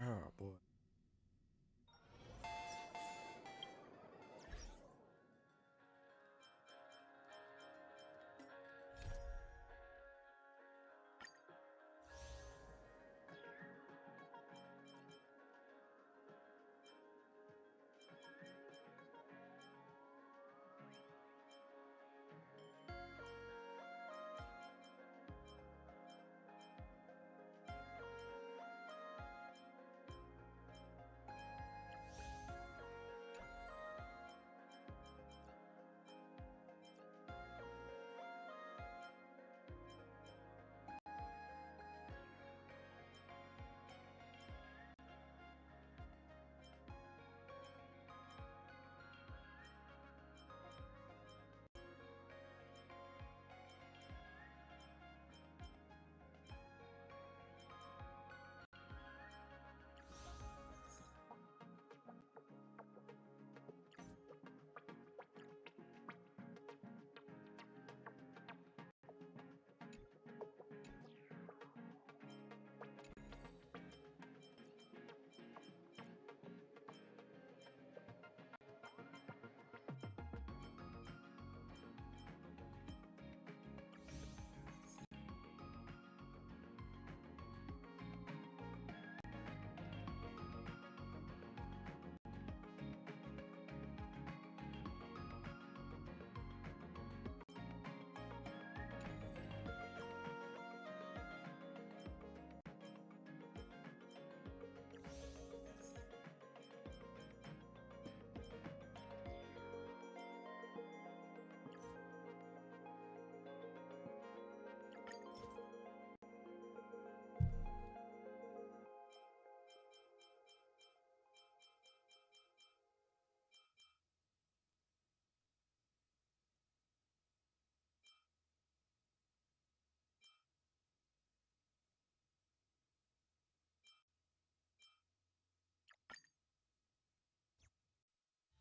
Oh boy.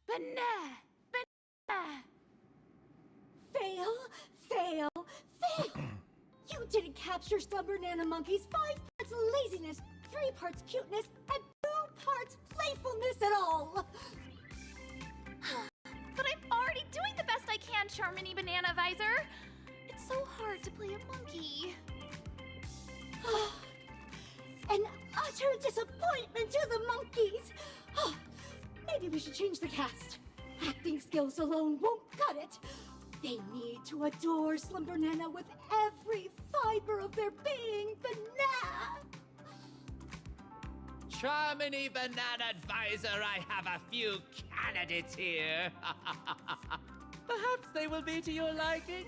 Banana! Fail, fail, fail! You didn't capture Slumber Nana Monkey's 5 parts laziness, 3 parts cuteness, and 2 parts playfulness at all! But I'm already doing the best I can, Charmony Banana Visor. It's so hard to play a monkey. An utter disappointment to the monkeys! Maybe we should change the cast. Acting skills alone won't cut it. They need to adore Slumber Nana with every fiber of their being, Banana! Charmony Banana Advisor, I have a few candidates here. Perhaps they will be to your liking?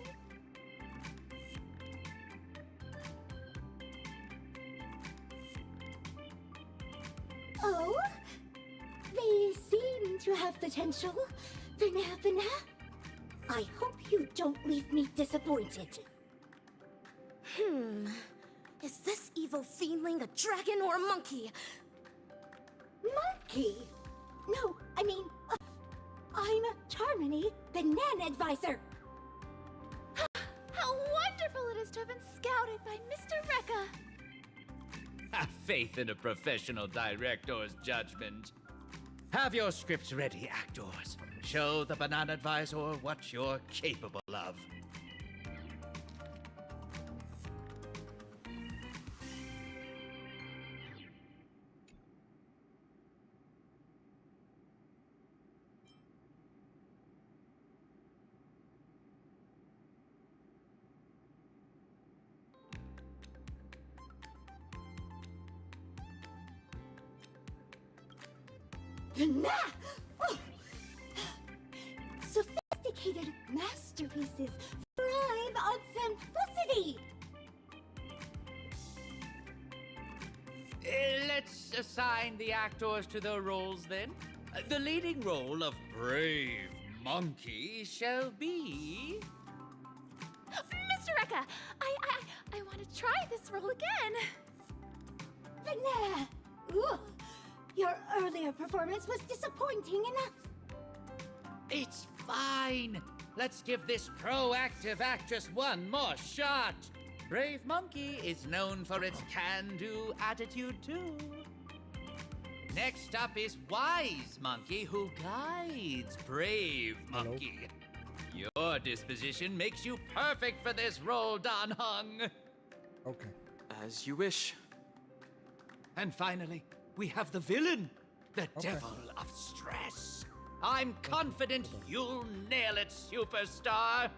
Oh? They seem to have potential. Banana. I hope you don't leave me disappointed. Is this evil fiendling a dragon or a monkey? Monkey? No, I mean, I'm Charmony, Banana Advisor. How wonderful! wonderful it is to have been scouted by Mr. Rekka. Have faith in a professional director's judgment. Have your scripts ready, actors. Show the Banana Advisor what you're capable of. Nah! Oh. Sophisticated masterpieces thrive on simplicity! Let's assign the actors to their roles then. The leading role of Brave Monkey shall be... Mr. Rekka, I want to try this role again. But nah! Ugh. Your earlier performance was disappointing enough. It's fine. Let's give this proactive actress one more shot. Brave Monkey is known for its can-do attitude too. Next up is Wise Monkey, who guides Brave Monkey. Your disposition makes you perfect for this role, Don Hung. Okay. As you wish. And finally, we have the villain, the Okay. Devil of Stress. I'm confident you'll nail it, superstar.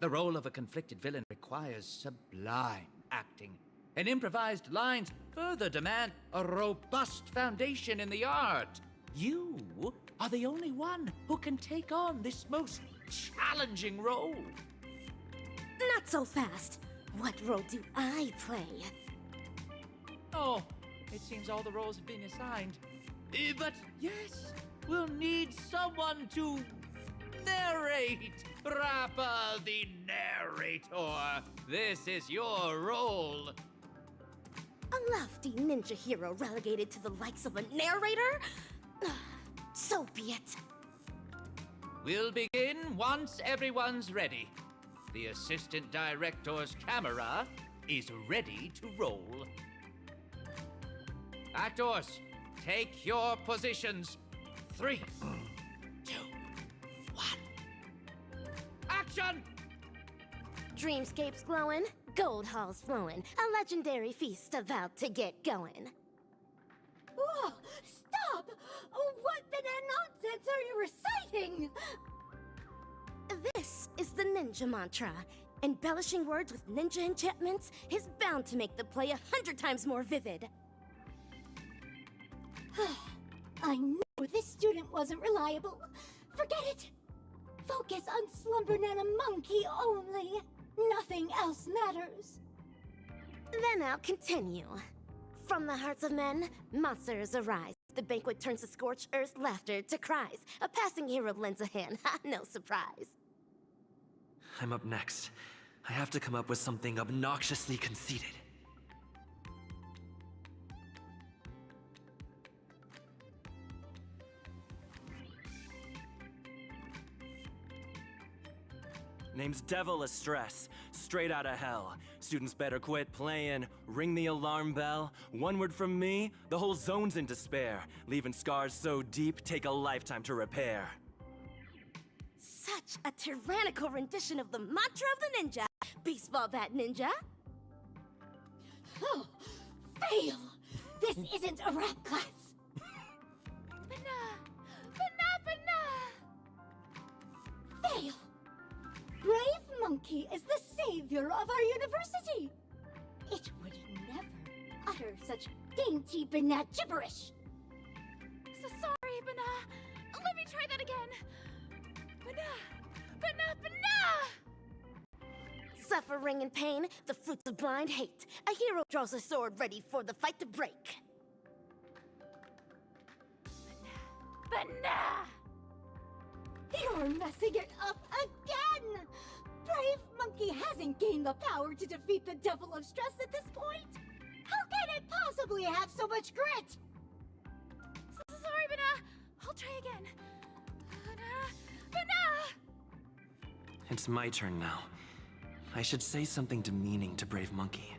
The role of a conflicted villain requires sublime acting, and improvised lines further demand a robust foundation in the art. You are the only one who can take on this most challenging role. Not so fast. What role do I play? Oh, it seems all the roles have been assigned. But yes, we'll need someone to narrate. Rappa the narrator. This is your role. A lofty ninja hero relegated to the likes of a narrator? So be it. We'll begin once everyone's ready. The assistant director's camera is ready to roll. Actors, take your positions. 3, 2, 1. Action! Dreamscapes glowing, gold halls flowing, a legendary feast about to get going. Oh, stop! What banana nonsense are you reciting? This is the ninja mantra. Embellishing words with ninja enchantments is bound to make the play 100 times more vivid. I knew this student wasn't reliable. Forget it. Focus on Slumber-Nana Monkey only. Nothing else matters. Then I'll continue. From the hearts of men, monsters arise. The banquet turns to scorched earth, laughter to cries. A passing hero lends a hand, no surprise. I'm up next. I have to come up with something obnoxiously conceited. Name's Devil of Stress, straight out of hell. Students better quit playing, ring the alarm bell. One word from me, the whole zone's in despair. Leaving scars so deep, take a lifetime to repair. Such a tyrannical rendition of the mantra of the ninja. Baseball bat ninja. Oh, fail! This isn't a rap class. Fail! Brave Monkey is the savior of our university. It would never utter such dainty banana gibberish. So sorry, Bana. Let me try that again. Bana. Suffering and pain, the fruits of blind hate. A hero draws a sword ready for the fight to break. Banana! You're messing it up again! Brave Monkey hasn't gained the power to defeat the Devil of Stress at this point! How can it possibly have so much grit? Sorry, Banana. I'll try again. Banana! It's my turn now. I should say something demeaning to Brave Monkey.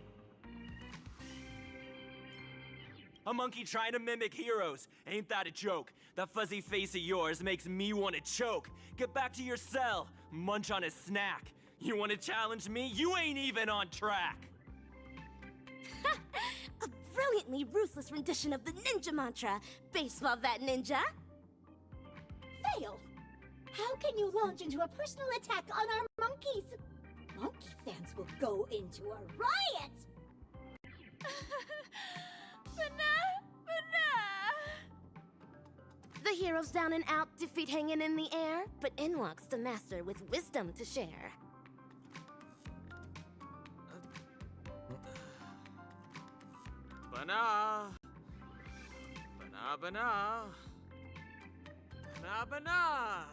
A monkey trying to mimic heroes. Ain't that a joke? That fuzzy face of yours makes me want to choke. Get back to your cell. Munch on a snack. You want to challenge me? You ain't even on track. A brilliantly ruthless rendition of the ninja mantra. Baseball bat ninja. Fail! How can you launch into a personal attack on our monkeys? Monkey fans will go into a riot! The heroes down and out, defeat hanging in the air, but in walks the master with wisdom to share. Banana. Banana, banana. Banana, banana.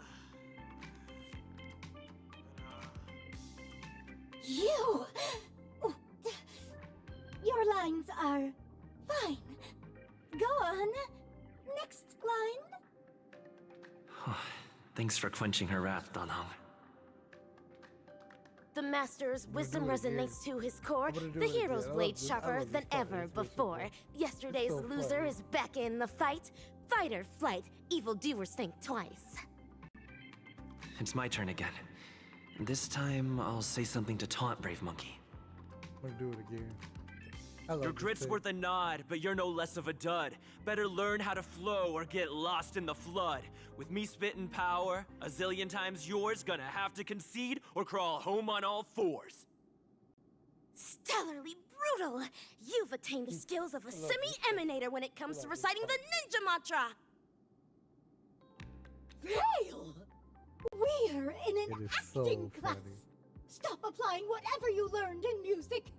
You! Your lines are fine. Go on. Next line. Thanks for quenching her wrath, Danhong. The master's wisdom do it again. resonates to his core. I'm gonna do The it again. hero's I love blade this- I sharper love than this part. ever It's really before. cool. Yesterday's so loser funny. is back in the fight. Fight or flight, evildoers think twice. It's my turn again. This time, I'll say something to taunt Brave Monkey. I'm gonna do it again. I love Your this grit's thing. worth a nod, but you're no less of a dud. Better learn how to flow or get lost in the flood. With me spitting power, a zillion times yours, gonna have to concede or crawl home on all fours. Stellarly brutal! You've attained the skills of a semi-emanator when it comes to reciting the ninja mantra! Fail! We're in an It is acting so class. funny. Stop applying whatever you learned in music.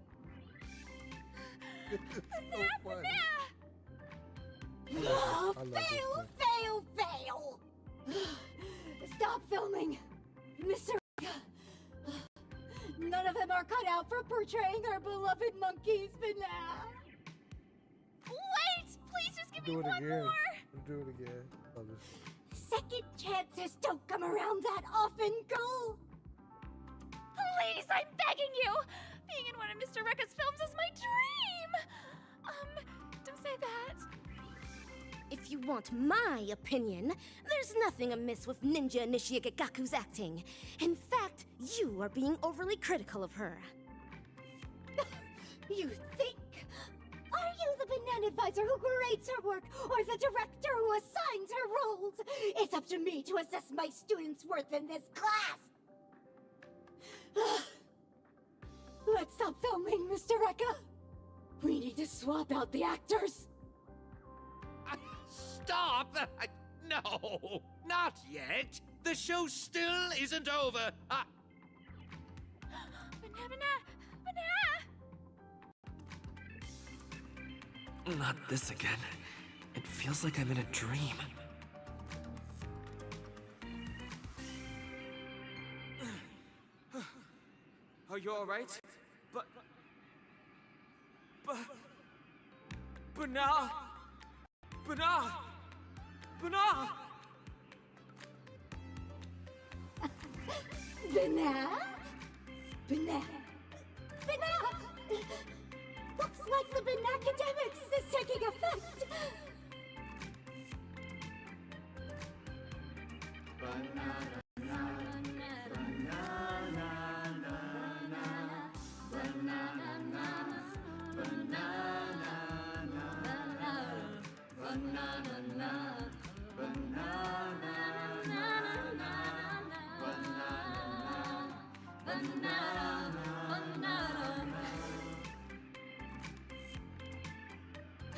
It's so funny. Oh, I love this fail, thing. fail, fail! Stop filming! Mr. None of them are cut out for portraying our beloved monkeys, Banana. Wait! Please just give me Do it one again. more! Do it again. Love this. Second chances don't come around that often, girl. Please, I'm begging you! Being in one of Mr. Rekka's films is my dream! Don't say that. If you want my opinion, there's nothing amiss with Ninja Nishigagaku's acting. In fact, you are being overly critical of her. You think? Are you the banana advisor who grades her work, or the director who assigns her roles? It's up to me to assess my students' worth in this class. Let's stop filming, Mr. Rekka. We need to swap out the actors. Stop! No, not yet. The show still isn't over. Banana! Not this again. It feels like I'm in a dream. Are you alright? Banana! Banana! Banana! Banana? Banana? Banana? Looks like the Banacademics is taking effect.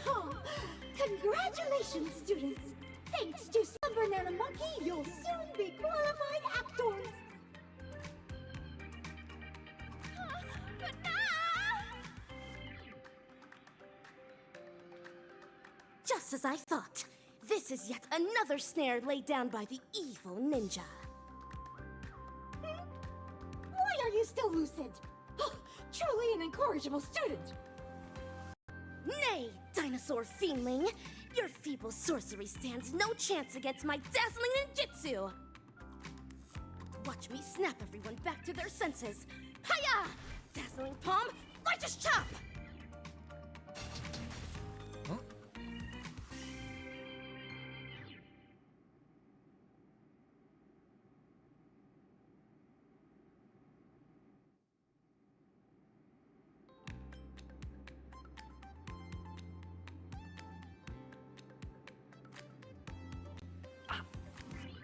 Oh, congratulations, students! Thanks to some banana monkey, you'll soon be qualified actors! Just as I thought. this is yet another snare laid down by the evil ninja. Why are you still lucid? Truly an incorrigible student. Nay, dinosaur fiendling! Your feeble sorcery stands no chance against my dazzling ninjutsu! Watch me snap everyone back to their senses. Hiya! Dazzling palm, righteous chop! Huh?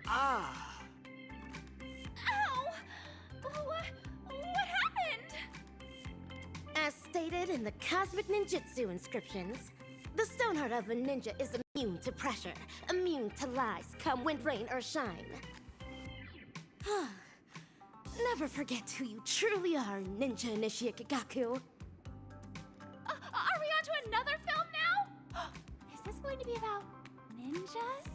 Ah! Ow! What happened? As stated in the Cosmic Ninjutsu inscriptions, the stone heart of a ninja is immune to pressure, immune to lies, come wind, rain, or shine. Never forget who you truly are, Ninja Initiate Kagaku. Are we on to another film now? Is this going to be about ninjas?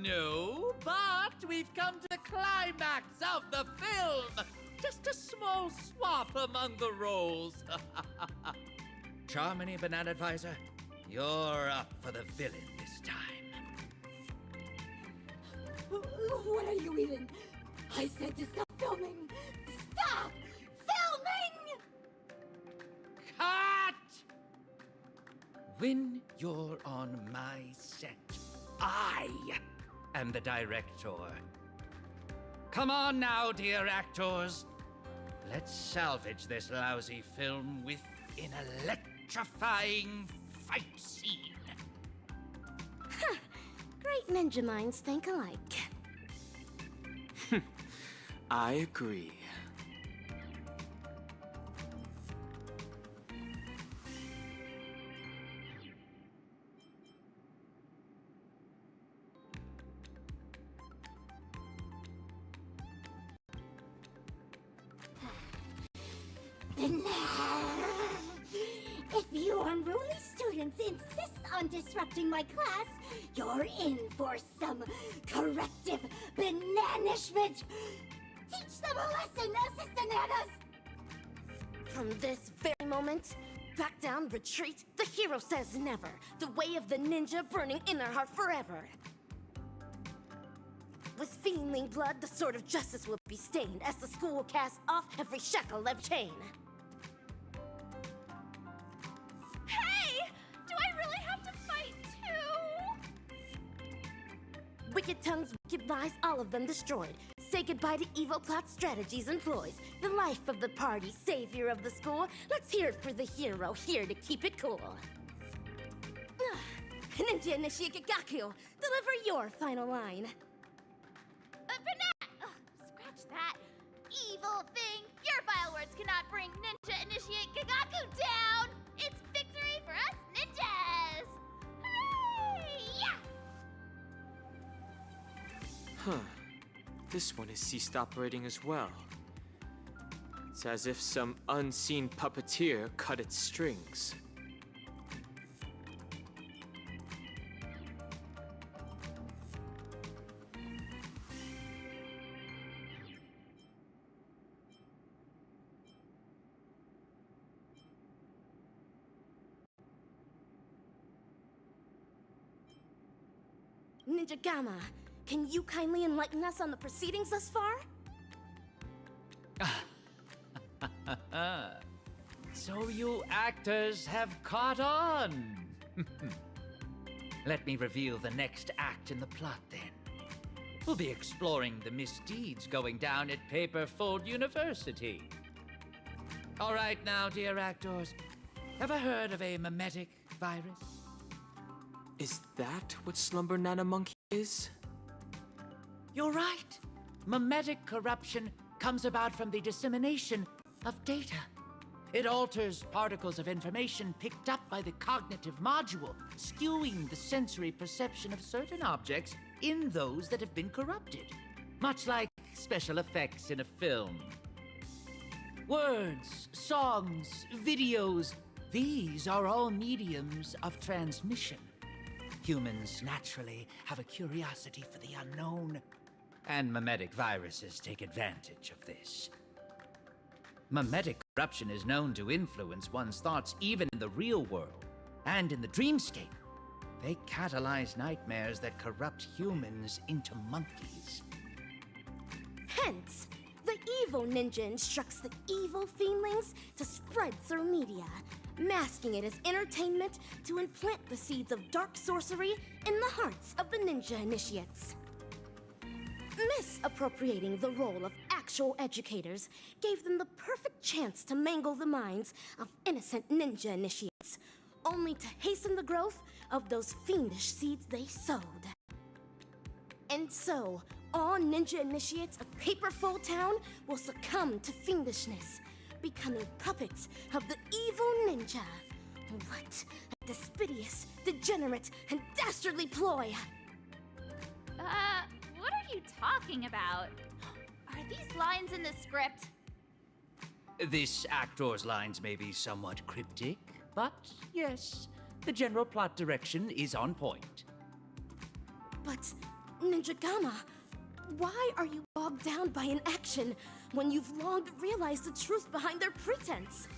No, but we've come to the climax of the film. Just a small swap among the roles. Charmony, Banana Advisor, you're up for the villain this time. What are you even? I said to stop filming. Stop filming! Cut! When you're on my set, I am the director. Come on now, dear actors. Let's salvage this lousy film with an electrifying fight scene. Great ninja minds think alike. I agree. If you unruly students insist on disrupting my class, you're in for some corrective bananishment. Teach them a lesson, assistananas! From this very moment, back down, retreat, the hero says never. The way of the ninja burning in their heart forever. With fiendling blood, the sword of justice will be stained as the school will cast off every shackle of chain. Hey! Do I really have to fight too? Wicked tongues, wicked lies, all of them destroyed. Say goodbye to evil plot strategies employs. The life of the party, savior of the school. Let's hear it for the hero, here to keep it cool. Ninja Initiate Kagaku, deliver your final line. Banana! Scratch that. Evil thing! Your vile words cannot bring Ninja Initiate Kagaku down! It's victory for us ninjas! Hooray! Yeah! Huh. This one has ceased operating as well. It's as if some unseen puppeteer cut its strings. Ninja Gamma, can you kindly enlighten us on the proceedings thus far? So you actors have caught on. Let me reveal the next act in the plot then. We'll be exploring the misdeeds going down at Paperfold University. All right now, dear actors, ever heard of a mimetic virus? Is that what Slumber Nana Monkey is? You're right. Mimetic corruption comes about from the dissemination of data. It alters particles of information picked up by the cognitive module, skewing the sensory perception of certain objects in those that have been corrupted. Much like special effects in a film. Words, songs, videos, these are all mediums of transmission. Humans naturally have a curiosity for the unknown, and mimetic viruses take advantage of this. Mimetic corruption is known to influence one's thoughts even in the real world and in the dreamscape. They catalyze nightmares that corrupt humans into monkeys. Hence, the evil ninja instructs the evil fiendlings to spread through media, masking it as entertainment to implant the seeds of dark sorcery in the hearts of the ninja initiates. Misappropriating the role of actual educators gave them the perfect chance to mangle the minds of innocent ninja initiates, only to hasten the growth of those fiendish seeds they sowed. And so, all ninja initiates of Paperful Town will succumb to fiendishness, becoming puppets of the evil ninja. What a despicable, degenerate, and dastardly ploy! What are you talking about? Are these lines in the script? This actor's lines may be somewhat cryptic, but yes, the general plot direction is on point. But, Ninja Gamma, why are you bogged down by inaction when you've long realized the truth behind their pretense?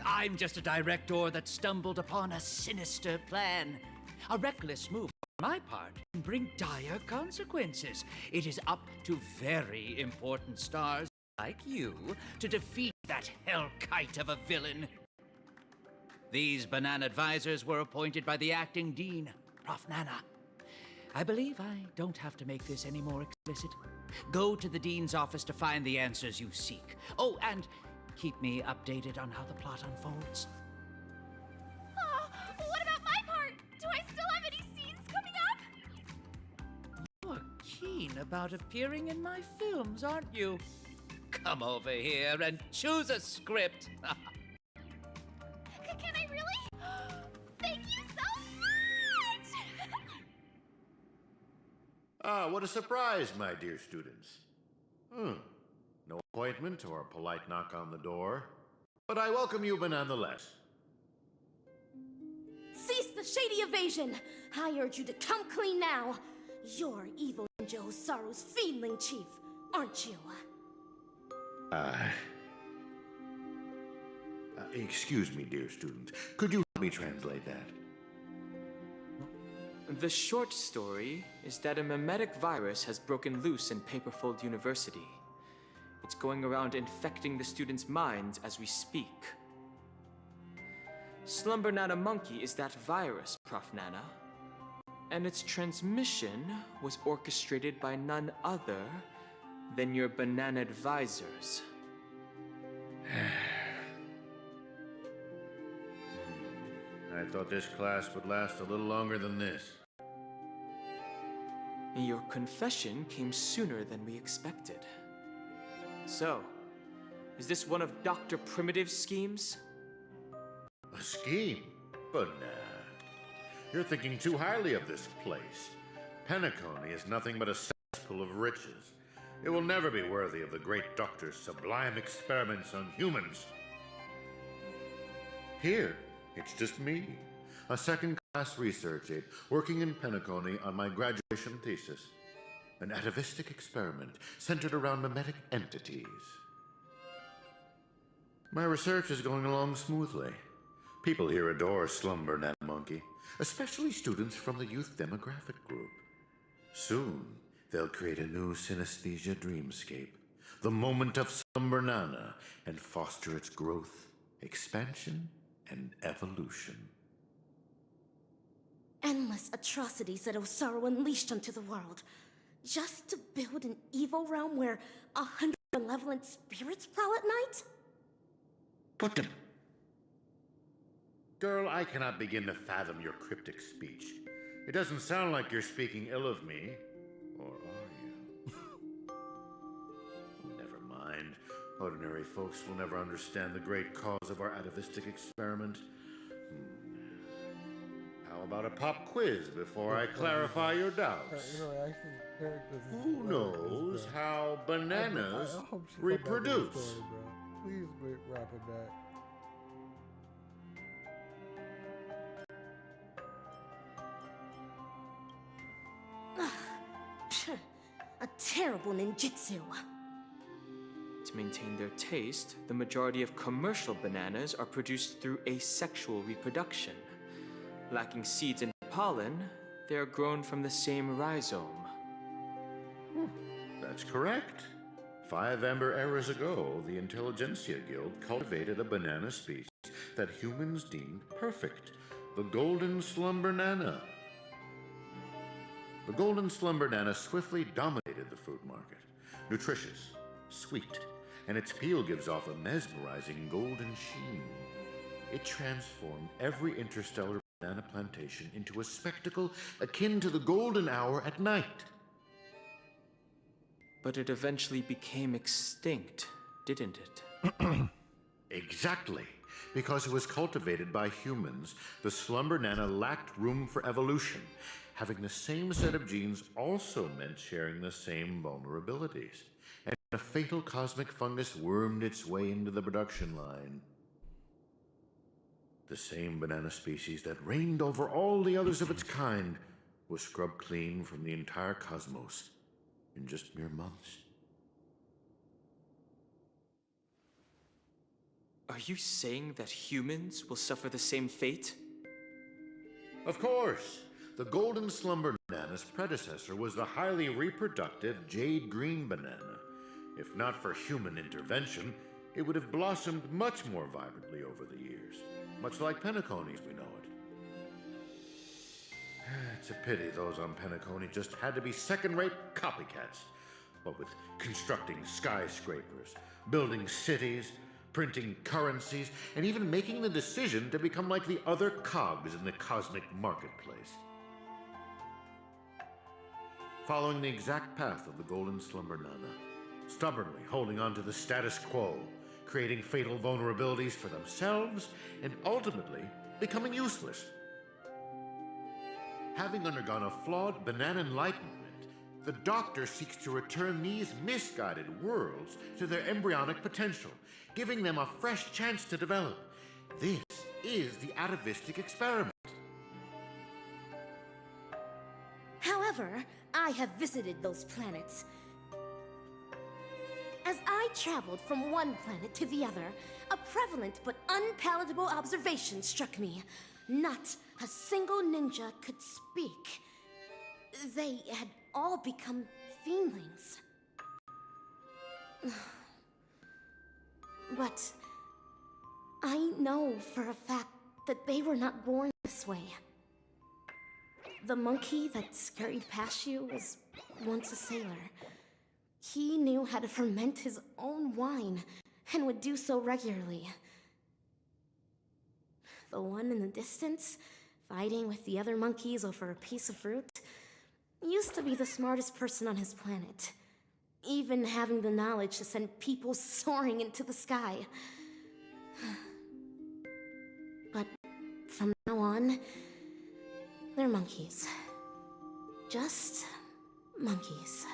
I'm just a director that stumbled upon a sinister plan. A reckless move on my part can bring dire consequences. It is up to very important stars like you to defeat that hellkite of a villain. These banana advisors were appointed by the acting dean, Prof. Nana. I believe I don't have to make this any more explicit. Go to the dean's office to find the answers you seek. Oh, and keep me updated on how the plot unfolds. What about my part? Do I still have any scenes coming up? You're keen about appearing in my films, aren't you? Come over here and choose a script. Can I really? Thank you so much! Ah, what a surprise, my dear students. No appointment or a polite knock on the door, but I welcome you nonetheless. Cease the shady evasion! I urge you to come clean now. You're evil Ninja Osaru's fiendling chief, aren't you? Excuse me, dear student. Could you help me translate that? The short story is that a mimetic virus has broken loose in Paperfold University. It's going around infecting the students' minds as we speak. Slumber Nana Monkey is that virus, Prof. Nana. And its transmission was orchestrated by none other than your banana advisors. I thought this class would last a little longer than this. Your confession came sooner than we expected. So, is this one of Dr. Primitive's schemes? A scheme? But nah. You're thinking too highly of this place. Penacony is nothing but a cesspool of riches. It will never be worthy of the great doctor's sublime experiments on humans. Here, it's just me, a second-class research aide working in Penacony on my graduation thesis. An atavistic experiment centered around mimetic entities. My research is going along smoothly. People here adore Slumber Nana Monkey, especially students from the youth demographic group. Soon, they'll create a new synesthesia dreamscape, the moment of Slumber Nana, and foster its growth, expansion, and evolution. Endless atrocities that Osaru unleashed onto the world, just to build an evil realm where 100 malevolent spirits prowl at night? Put them. Girl, I cannot begin to fathom your cryptic speech. It doesn't sound like you're speaking ill of me. Or are you? Never mind. Ordinary folks will never understand the great cause of our atavistic experiment. How about a pop quiz before I clarify your doubts? Who knows how bananas reproduce? Please quit rapping that. terrible ninjutsu. To maintain their taste, the majority of commercial bananas are produced through asexual reproduction. Lacking seeds and pollen, they are grown from the same rhizome. That's correct. 5 Amber eras ago, the Intelligentsia Guild cultivated a banana species that humans deemed perfect, the Golden Slumber Nana. The Golden Slumber Nana swiftly dominated the fruit market. Nutritious, sweet, and its peel gives off a mesmerizing golden sheen. It transformed every interstellar banana plantation into a spectacle akin to the golden hour at night. But it eventually became extinct, didn't it? Exactly. Because it was cultivated by humans, the Slumber Nana lacked room for evolution. Having the same set of genes also meant sharing the same vulnerabilities. And a fatal cosmic fungus wormed its way into the production line. The same banana species that reigned over all the others of its kind was scrubbed clean from the entire cosmos in just mere months. Are you saying that humans will suffer the same fate? Of course! The Golden Slumber Banana's predecessor was the highly reproductive Jade Green Banana. If not for human intervention, it would have blossomed much more vibrantly over the years, much like Penaconies we know it. It's a pity those on Penacony just had to be second-rate copycats. What with constructing skyscrapers, building cities, printing currencies, and even making the decision to become like the other cogs in the cosmic marketplace. Following the exact path of the Golden Slumber Nana, stubbornly holding on to the status quo, creating fatal vulnerabilities for themselves, and ultimately becoming useless. Having undergone a flawed banana enlightenment, the Doctor seeks to return these misguided worlds to their embryonic potential, giving them a fresh chance to develop. This is the atavistic experiment. However, I have visited those planets. As I traveled from one planet to the other, a prevalent but unpalatable observation struck me. Not a single ninja could speak. They had all become fiendlings. But I know for a fact that they were not born this way. The monkey that scurried past you was once a sailor. He knew how to ferment his own wine and would do so regularly. The one in the distance, fighting with the other monkeys over a piece of fruit, used to be the smartest person on his planet, even having the knowledge to send people soaring into the sky. But from now on, they're monkeys. Just monkeys.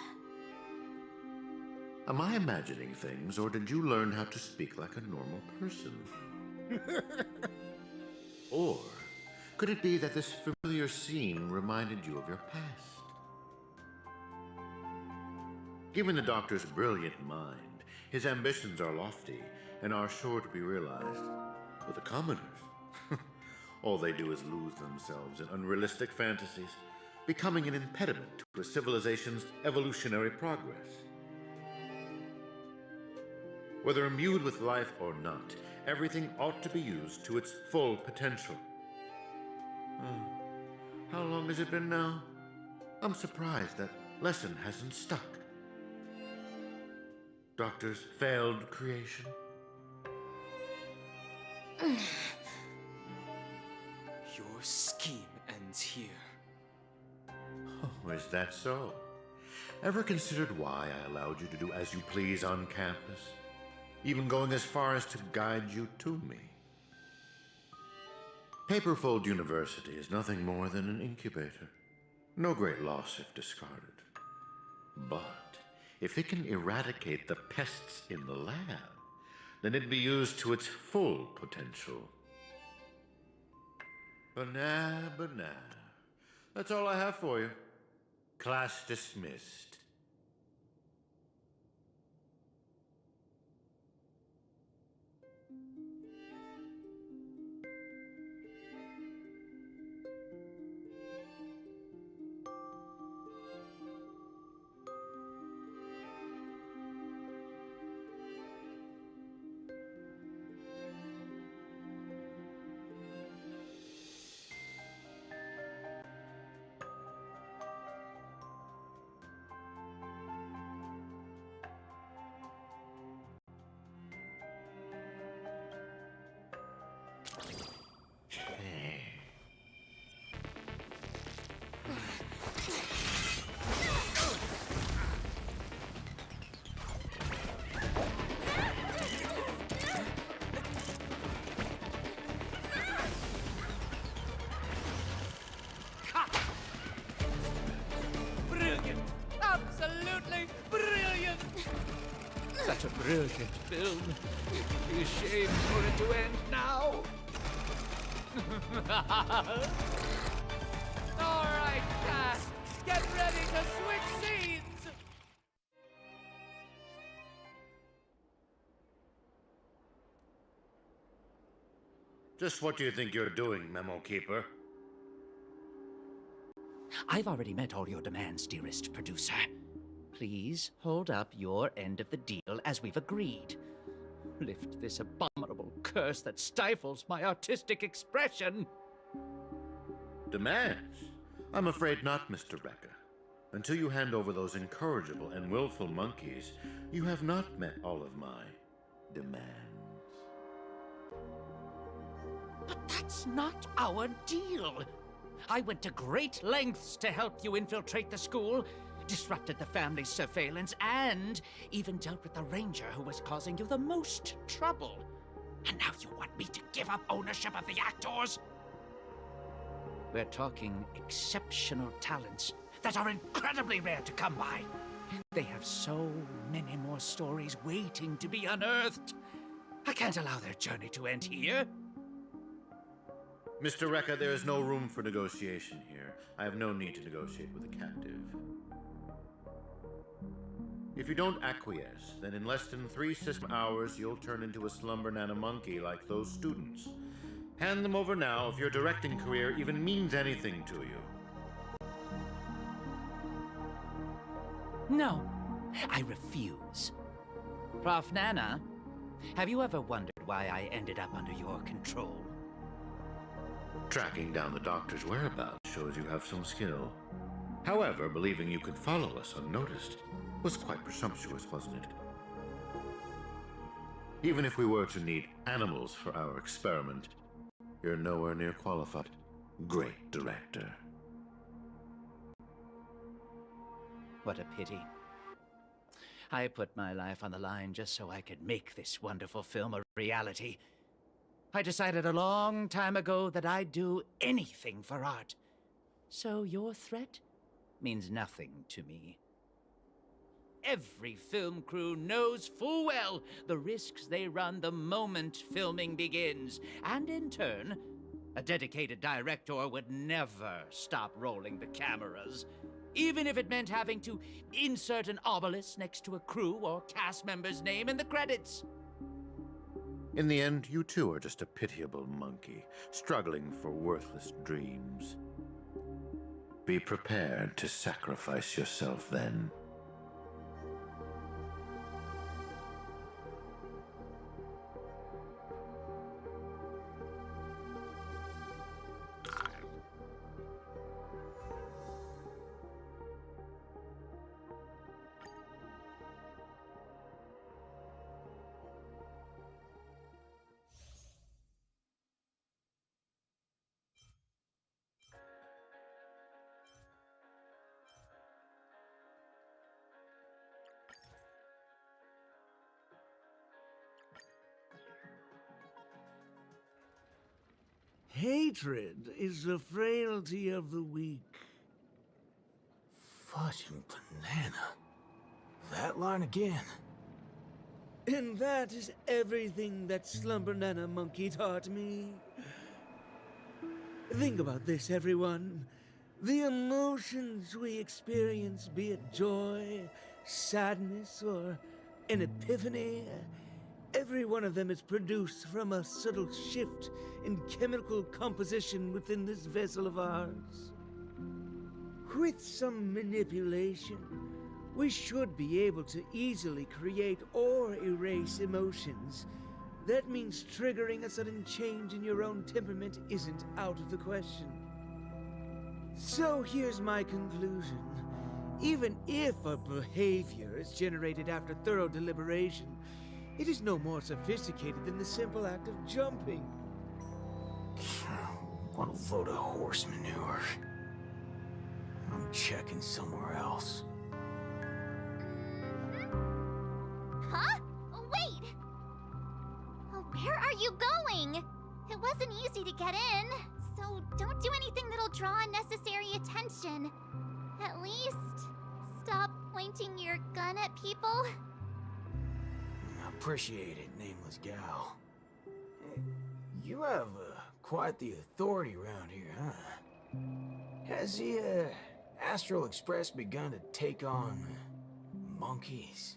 Am I imagining things, or did you learn how to speak like a normal person? Or could it be that this familiar scene reminded you of your past? Given the Doctor's brilliant mind, his ambitions are lofty and are sure to be realized. But the commoners, all they do is lose themselves in unrealistic fantasies, becoming an impediment to a civilization's evolutionary progress. Whether imbued with life or not, everything ought to be used to its full potential. How long has it been now? I'm surprised that lesson hasn't stuck. Doctor's failed creation. Your scheme ends here. Oh, is that so? Ever considered why I allowed you to do as you please on campus? Even going as far as to guide you to me? Paperfold University is nothing more than an incubator. No great loss if discarded. But if it can eradicate the pests in the lab, then it'd be used to its full potential. Banana. That's all I have for you. Class dismissed. brilliant film. It would be a shame for it to end now. All right, cast, get ready to switch scenes. Just what do you think you're doing, Memo Keeper? I've already met all your demands, dearest producer. Please hold up your end of the deal as we've agreed. Lift this abominable curse that stifles my artistic expression. Demands? I'm afraid not, Mr. Rekka. Until you hand over those incorrigible and willful monkeys, you have not met all of my demands. But that's not our deal. I went to great lengths to help you infiltrate the school, disrupted the family's surveillance, and even dealt with the ranger who was causing you the most trouble. And now you want me to give up ownership of the actors? We're talking exceptional talents that are incredibly rare to come by. They have so many more stories waiting to be unearthed. I can't allow their journey to end here. Mr. Rekka, there is no room for negotiation here. I have no need to negotiate with a captive. If you don't acquiesce, then in less than 3 system hours, you'll turn into a slumber nana monkey like those students. Hand them over now if your directing career even means anything to you. No, I refuse. Prof. Nana, have you ever wondered why I ended up under your control? Tracking down the doctor's whereabouts shows you have some skill. However, believing you could follow us unnoticed was quite presumptuous, wasn't it? Even if we were to need animals for our experiment, you're nowhere near qualified. Great director. What a pity. I put my life on the line just so I could make this wonderful film a reality. I decided a long time ago that I'd do anything for art. So your threat means nothing to me. Every film crew knows full well the risks they run the moment filming begins. And in turn, a dedicated director would never stop rolling the cameras, even if it meant having to insert an obelisk next to a crew or cast member's name in the credits. In the end, you too are just a pitiable monkey, struggling for worthless dreams. Be prepared to sacrifice yourself then. Hatred is the frailty of the weak. Fudging banana. That line again. And that is everything that Slumber Nana Monkey taught me. Think about this, everyone. The emotions we experience, be it joy, sadness, or an epiphany, every one of them is produced from a subtle shift in chemical composition within this vessel of ours. With some manipulation, we should be able to easily create or erase emotions. That means triggering a sudden change in your own temperament isn't out of the question. So here's my conclusion. Even if a behavior is generated after thorough deliberation, it is no more sophisticated than the simple act of jumping. What a load of horse manure. I'm checking somewhere else. Huh? Wait! Where are you going? It wasn't easy to get in, so don't do anything that'll draw unnecessary attention. At least, stop pointing your gun at people. Appreciate it, nameless gal. You have quite the authority around here, huh? Has the Astral Express begun to take on monkeys?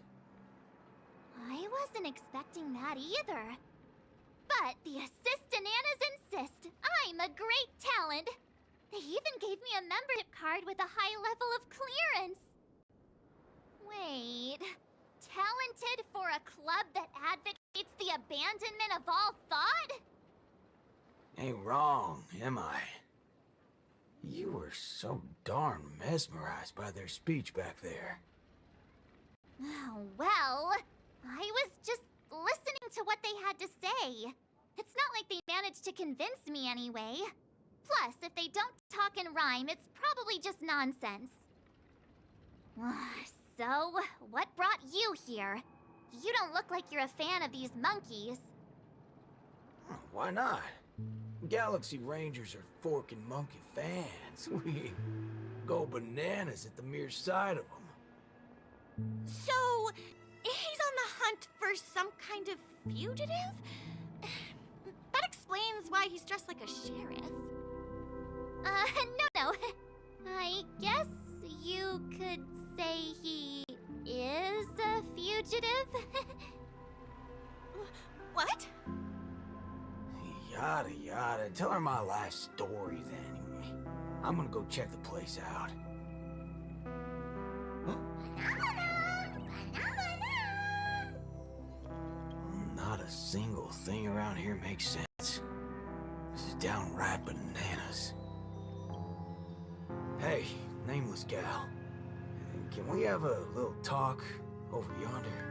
I wasn't expecting that either. But the Assistananas insist I'm a great talent. They even gave me a membership card with a high level of clearance. Wait, talented for a club that advocates the abandonment of all thought? Ain't wrong, am I? You were so darn mesmerized by their speech back there. Well, I was just listening to what they had to say. It's not like they managed to convince me anyway. Plus, if they don't talk and rhyme, it's probably just nonsense. So, what brought you here? You don't look like you're a fan of these monkeys. Why not? Galaxy Rangers are forking monkey fans. We go bananas at the mere sight of them. So, he's on the hunt for some kind of fugitive? That explains why he's dressed like a sheriff. No. I guess you could say he is a fugitive? What? Yada yada. Tell her my life story then. I'm gonna go check the place out. Not a single thing around here makes sense. This is downright bananas. Hey, nameless gal. Can we have a little talk over yonder?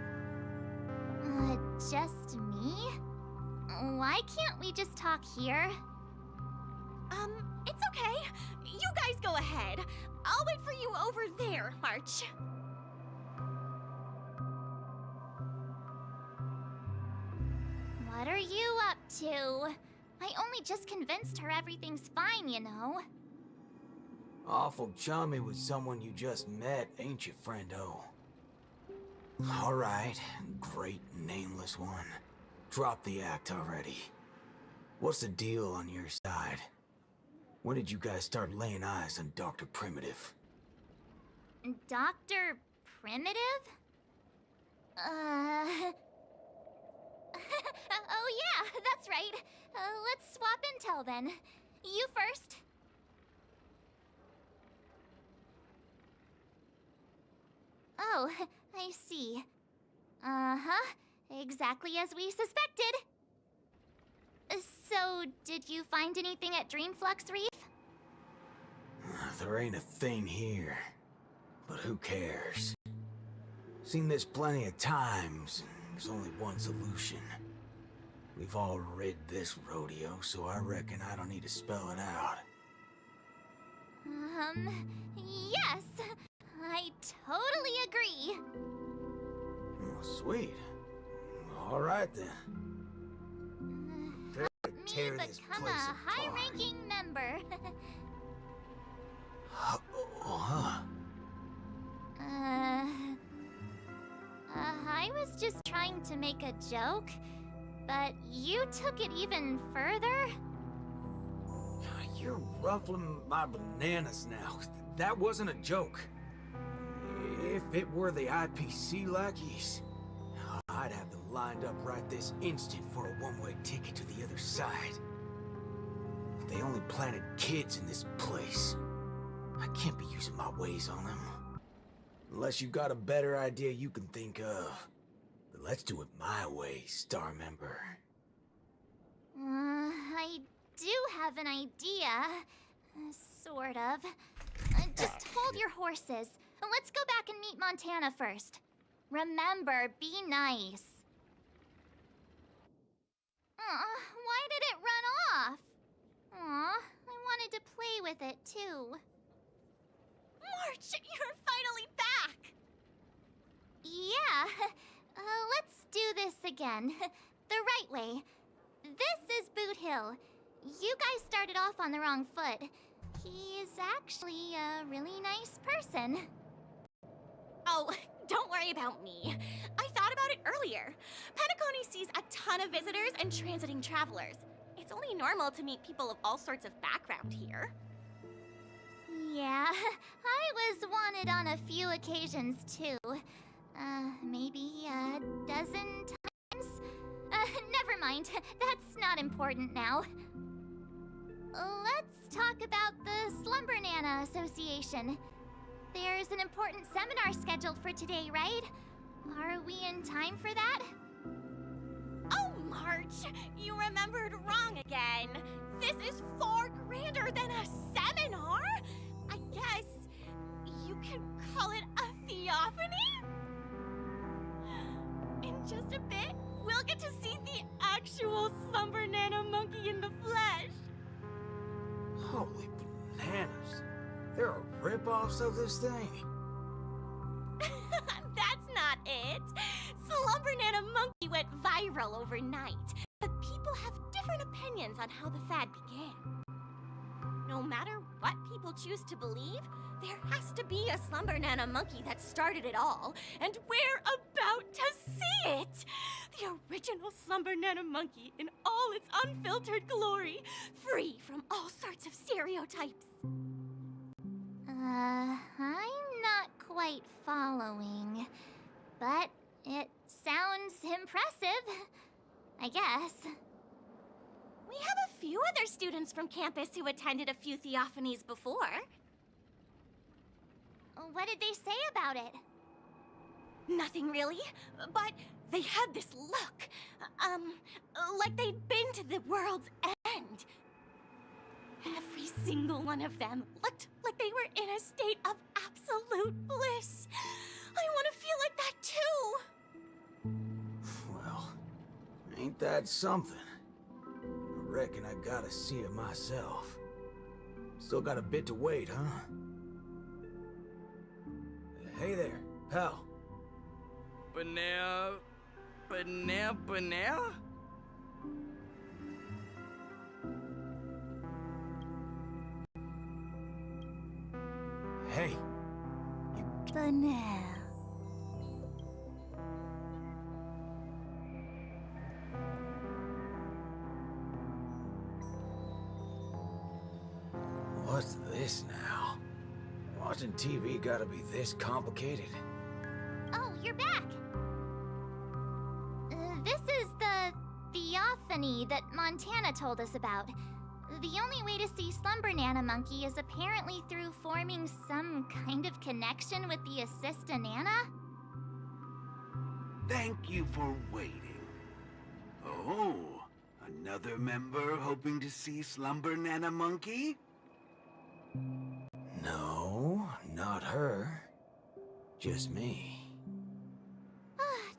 Just me? Why can't we just talk here? It's okay. You guys go ahead. I'll wait for you over there, March. What are you up to? I only just convinced her everything's fine, you know. Awful chummy with someone you just met, ain't you, friendo? All right, great nameless one. Drop the act already. What's the deal on your side? When did you guys start laying eyes on Dr. Primitive? Dr. Primitive? Oh yeah, that's right. Let's swap intel then. You first. Oh, I see. Uh-huh. Exactly as we suspected. So, did you find anything at Dreamflux Reef? There ain't a thing here. But who cares? Seen this plenty of times, and there's only one solution. We've all rid this rodeo, so I reckon I don't need to spell it out. Yes. I totally agree. Oh, sweet. All right then. Tear Me this become place a apart. high-ranking member. I was just trying to make a joke, but you took it even further? You're ruffling my bananas now. That wasn't a joke. If it were the IPC lackeys, I'd have them lined up right this instant for a one-way ticket to the other side. But they only planted kids in this place. I can't be using my ways on them. Unless you've got a better idea you can think of. But let's do it my way, Star Member. I do have an idea. Sort of. Just hold your horses. Let's go back and meet Montana first. Remember, be nice. Why did it run off? Aw, I wanted to play with it too. March, you're finally back! Yeah, let's do this again. The right way. This is Boot Hill. You guys started off on the wrong foot. He's actually a really nice person. Oh, don't worry about me. I thought about about it earlier. Penacony sees a ton of visitors and transiting travelers. It's only normal to meet people of all sorts of background here. Yeah, I was wanted on a few occasions too. Maybe a dozen times? Never mind. That's not important now. Let's talk about the Slumbernana Association. There's an important seminar scheduled for today, right? Are we in time for that? Oh, March! You remembered wrong again. This is far grander than a seminar. I guess you can call it a theophany? In just a bit, we'll get to see the actual Slumbernana monkey in the flesh. Holy bananas. There are rip-offs of this thing. That's not it. Slumbernana monkey went viral overnight, but people have different opinions on how the fad began. No matter what people choose to believe, there has to be a Slumbernana monkey that started it all, and we're about to see it! The original Slumbernana monkey in all its unfiltered glory, free from all sorts of stereotypes. I'm not quite following, but it sounds impressive, I guess. We have a few other students from campus who attended a few theophanies before. What did they say about it? Nothing really, but they had this look, like they'd been to the world's end. Every single one of them looked like they were in a state of absolute bliss. I want to feel like that too. Well, ain't that something? I reckon I gotta see it myself. Still got a bit to wait, huh? Hey there, pal. But now... Hey, Banal. what's this now? Watching TV gotta be this complicated? Oh, you're back! This is the theophany that Montana told us about. The only way to see Slumbernana Monkey is apparently through forming some kind of connection with the Assist-a-Nana? Thank you for waiting. Oh, another member hoping to see Slumbernana Monkey? No, not her. Just me.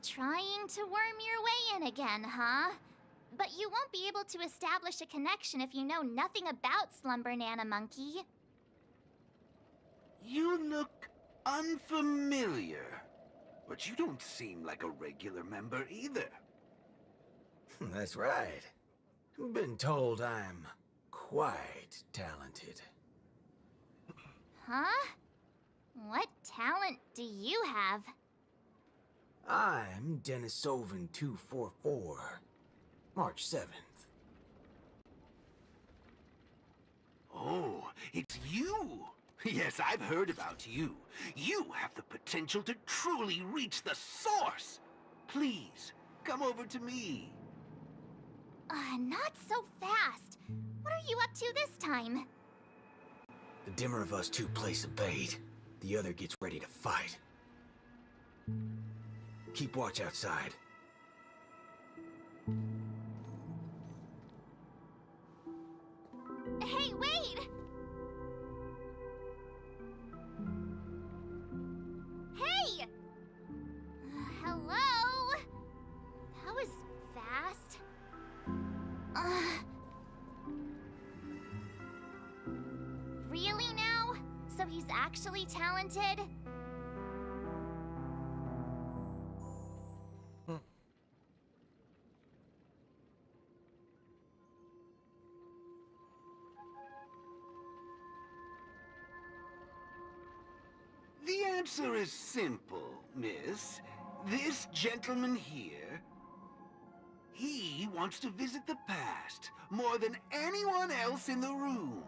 Trying to worm your way in again, huh? But you won't be able to establish a connection if you know nothing about Slumbernana Monkey. You look unfamiliar, but you don't seem like a regular member either. That's right. Been told I'm quite talented. Huh? What talent do you have? I'm Denisovan 244. March 7th. Oh, it's you! Yes, I've heard about you. You have the potential to truly reach the source! Please, come over to me. Not so fast. What are you up to this time? The dimmer of us two place a bait. The other gets ready to fight. Keep watch outside. Hey, wait! Hey! Hello? That was fast. Really now? So he's actually talented? The answer is simple, miss. This gentleman here, he wants to visit the past more than anyone else in the room.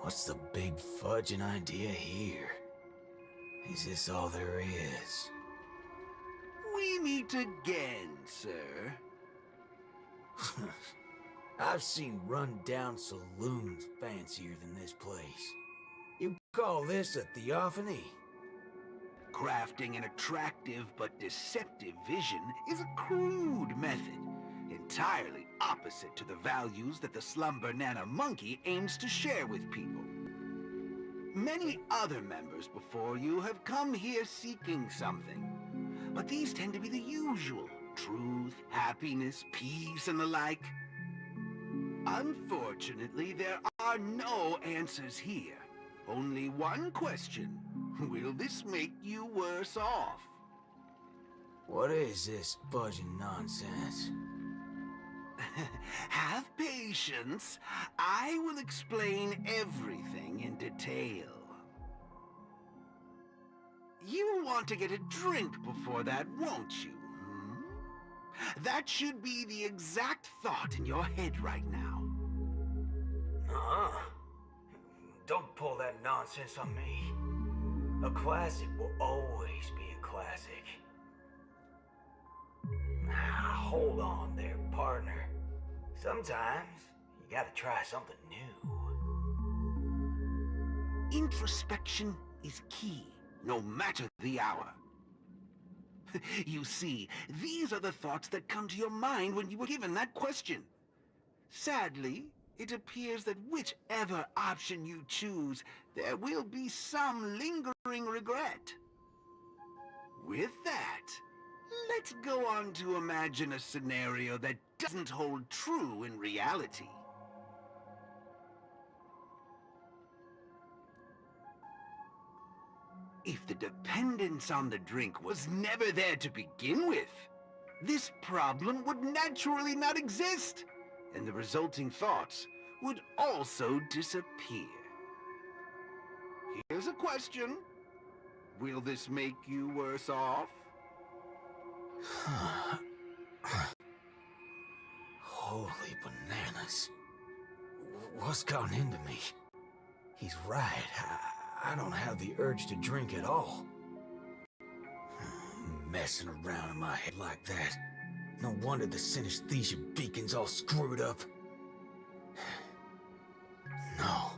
What's the big fudging idea here? Is this all there is? We meet again, sir. I've seen run-down saloons fancier than this place. You call this a theophany? Crafting an attractive but deceptive vision is a crude method, entirely opposite to the values that the Slumber Nana Monkey aims to share with people. Many other members before you have come here seeking something, but these tend to be the usual: truth, happiness, peace, and the like. Unfortunately, there are no answers here. Only one question. Will this make you worse off? What is this fudging nonsense? Have patience. I will explain everything in detail. You want to get a drink before that, won't you? That should be the exact thought in your head right now. Don't pull that nonsense on me. A classic will always be a classic. Hold on there, partner. Sometimes you gotta try something new. Introspection is key, no matter the hour. You see, these are the thoughts that come to your mind when you were given that question. Sadly, it appears that whichever option you choose, there will be some lingering regret. With that, let's go on to imagine a scenario that doesn't hold true in reality. If the dependence on the drink was never there to begin with, this problem would naturally not exist, and the resulting thoughts would also disappear. Here's a question. Will this make you worse off? Holy bananas. What's gotten into me? He's right. I don't have the urge to drink at all. Messing around in my head like that. No wonder the synesthesia beacon's all screwed up. No.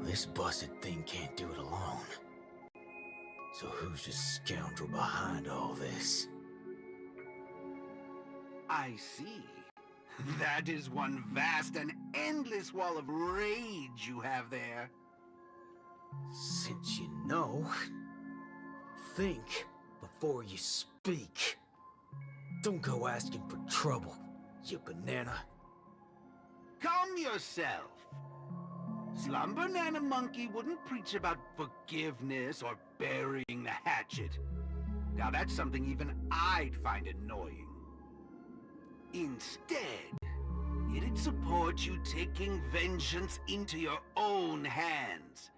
This busted thing can't do it alone. So who's the scoundrel behind all this? I see. That is one vast and endless wall of rage you have there. Since you know, think before you speak. Don't go asking for trouble, you banana. Calm yourself. Slumber Nana Monkey wouldn't preach about forgiveness or burying the hatchet. Now that's something even I'd find annoying. Instead, it'd support you taking vengeance into your own hands.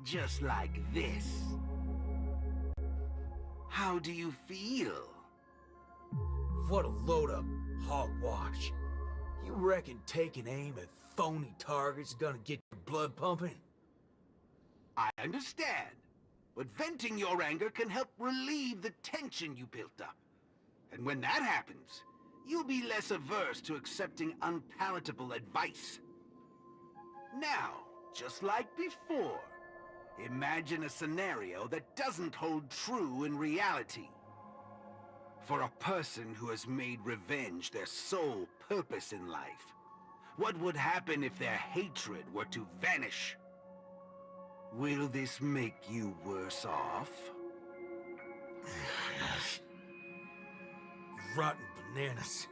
Just like this. How do you feel? What a load of hogwash. You reckon taking aim at phony targets is gonna get your blood pumping? I understand, but venting your anger can help relieve the tension you built up. And when that happens, you'll be less averse to accepting unpalatable advice. Now, just like before, imagine a scenario that doesn't hold true in reality. For a person who has made revenge their sole purpose in life, what would happen if their hatred were to vanish? Will this make you worse off? Rotten bananas.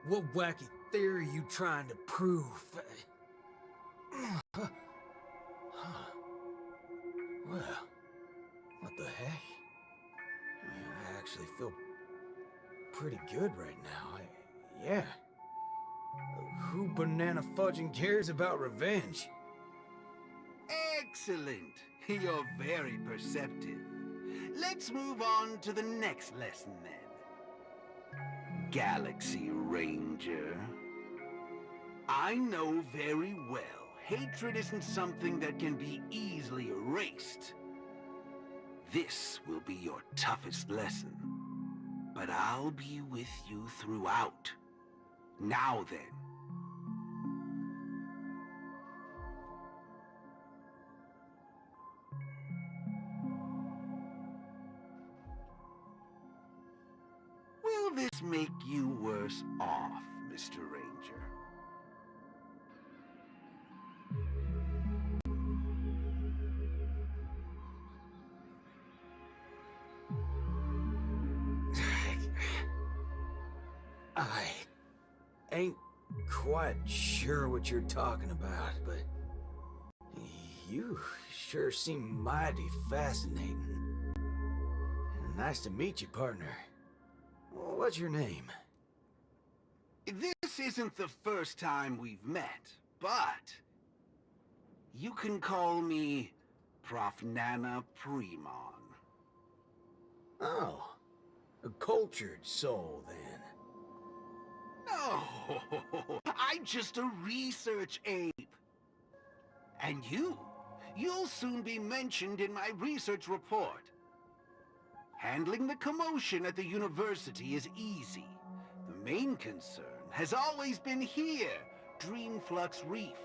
What wacky theory you trying to prove? Well, what the heck? I actually feel pretty good right now. Yeah. Who banana fudging cares about revenge? Excellent! You're very perceptive. Let's move on to the next lesson then. Galaxy Ranger. I know very well hatred isn't something that can be easily erased. This will be your toughest lesson. But I'll be with you throughout. Now then. Will this make you worse off, Mr. Ranger? I ain't quite sure what you're talking about, but you sure seem mighty fascinating. Nice to meet you, partner. What's your name? This isn't the first time we've met, but you can call me Prof. Nana Premon. Oh, a cultured soul, then. No, I'm just a research ape. And you'll soon be mentioned in my research report. Handling the commotion at the university is easy. The main concern has always been here, Dreamflux Reef.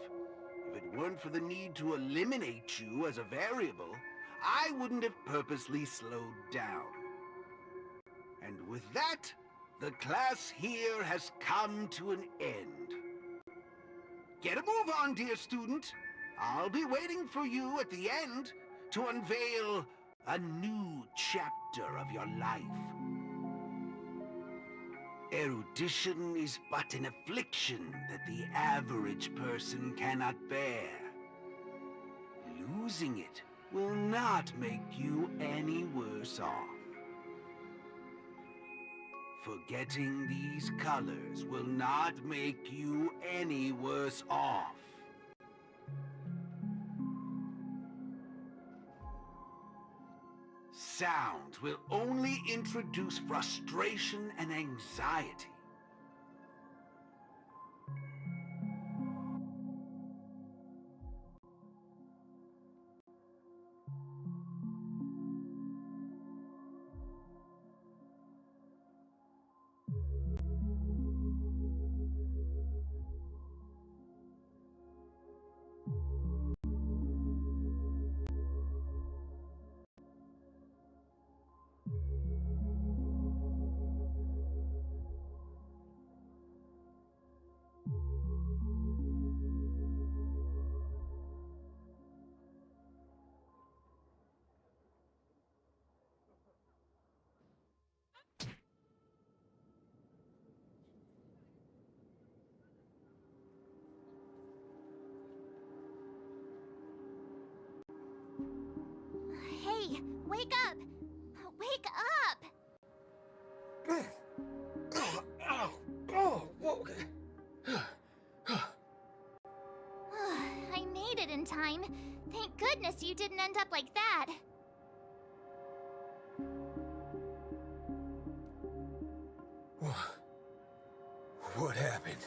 If it weren't for the need to eliminate you as a variable, I wouldn't have purposely slowed down. And with that, the class here has come to an end. Get a move on, dear student. I'll be waiting for you at the end to unveil a new chapter of your life. Erudition is but an affliction that the average person cannot bear. Losing it will not make you any worse off. Forgetting these colors will not make you any worse off. Sound will only introduce frustration and anxiety. Hey, wake up! Wake up! Whoa. I made it in time. Thank goodness you didn't end up like that. What happened?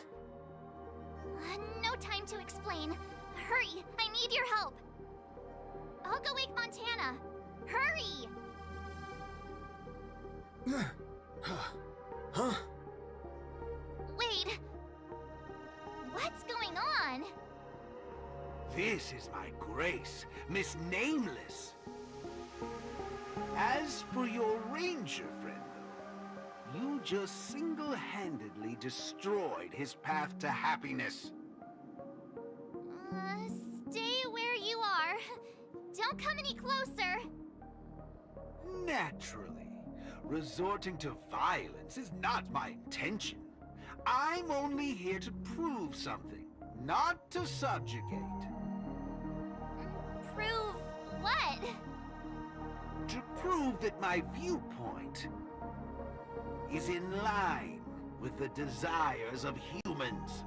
No time to explain. Hurry, I need your help. I'll go wake Montana. Hurry! Huh? Wait. What's going on? This is my grace, Miss Nameless. As for your ranger friend, though, you just single-handedly destroyed his path to happiness. Stay where you are. Don't come any closer. Naturally. Resorting to violence is not my intention. I'm only here to prove something, not to subjugate. Prove what? To prove that my viewpoint is in line with the desires of humans.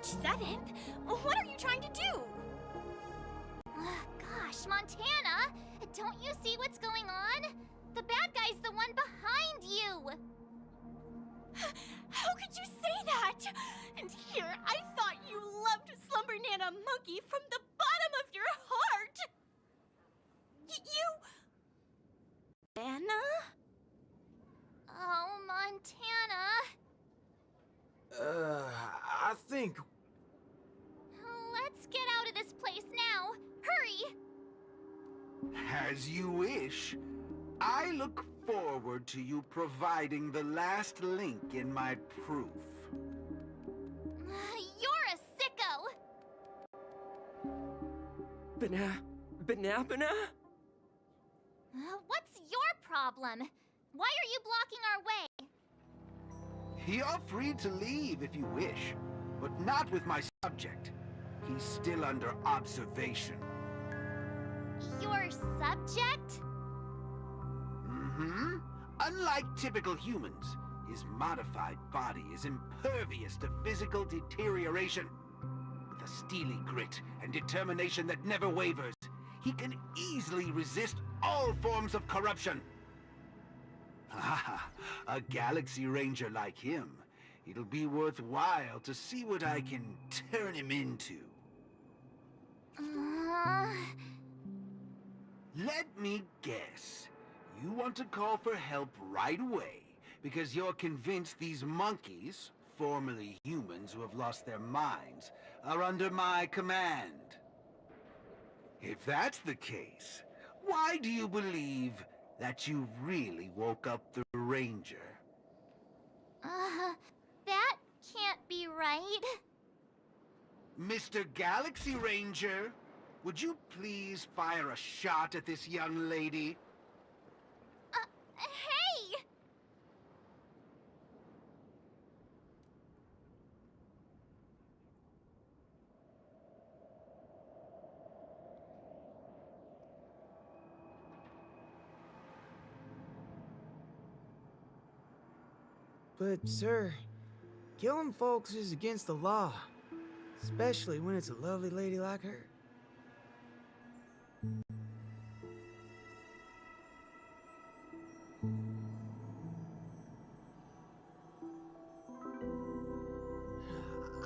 March 7th? What are you trying to do? Gosh, Montana! Don't you see what's going on? The bad guy's the one behind you! How could you say that? And here, I thought you loved Slumber Nana Monkey from the bottom of your heart! You... Nana? Oh, Montana. I think... Let's get out of this place now. Hurry! As you wish. I look forward to you providing the last link in my proof. You're a sicko! Banana? What's your problem? Why are you blocking our way? You're free to leave if you wish, but not with my subject. He's still under observation. Your subject? Mm-hmm. Unlike typical humans, his modified body is impervious to physical deterioration. With a steely grit and determination that never wavers, he can easily resist all forms of corruption. Ah, a Galaxy Ranger like him. It'll be worthwhile to see what I can turn him into. Let me guess. You want to call for help right away because you're convinced these monkeys, formerly humans who have lost their minds, are under my command. If that's the case, why do you believe that you really woke up the Ranger? That can't be right. Mr. Galaxy Ranger, would you please fire a shot at this young lady? Hey! But, sir, killing folks is against the law. Especially when it's a lovely lady like her.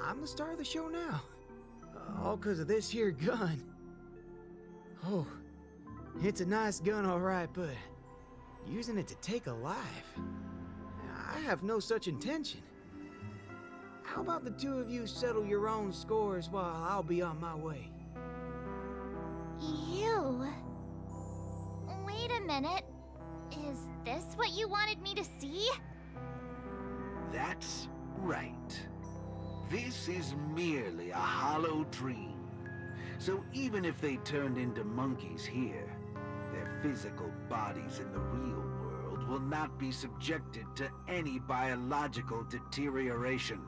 I'm the star of the show now. All 'cause of this here gun. Oh, it's a nice gun, all right, but using it to take a life? I have no such intention. How about the two of you settle your own scores while I'll be on my way? You? Wait a minute. Is this what you wanted me to see? That's right. This is merely a hollow dream. So even if they turned into monkeys here, their physical bodies in the real world will not be subjected to any biological deterioration.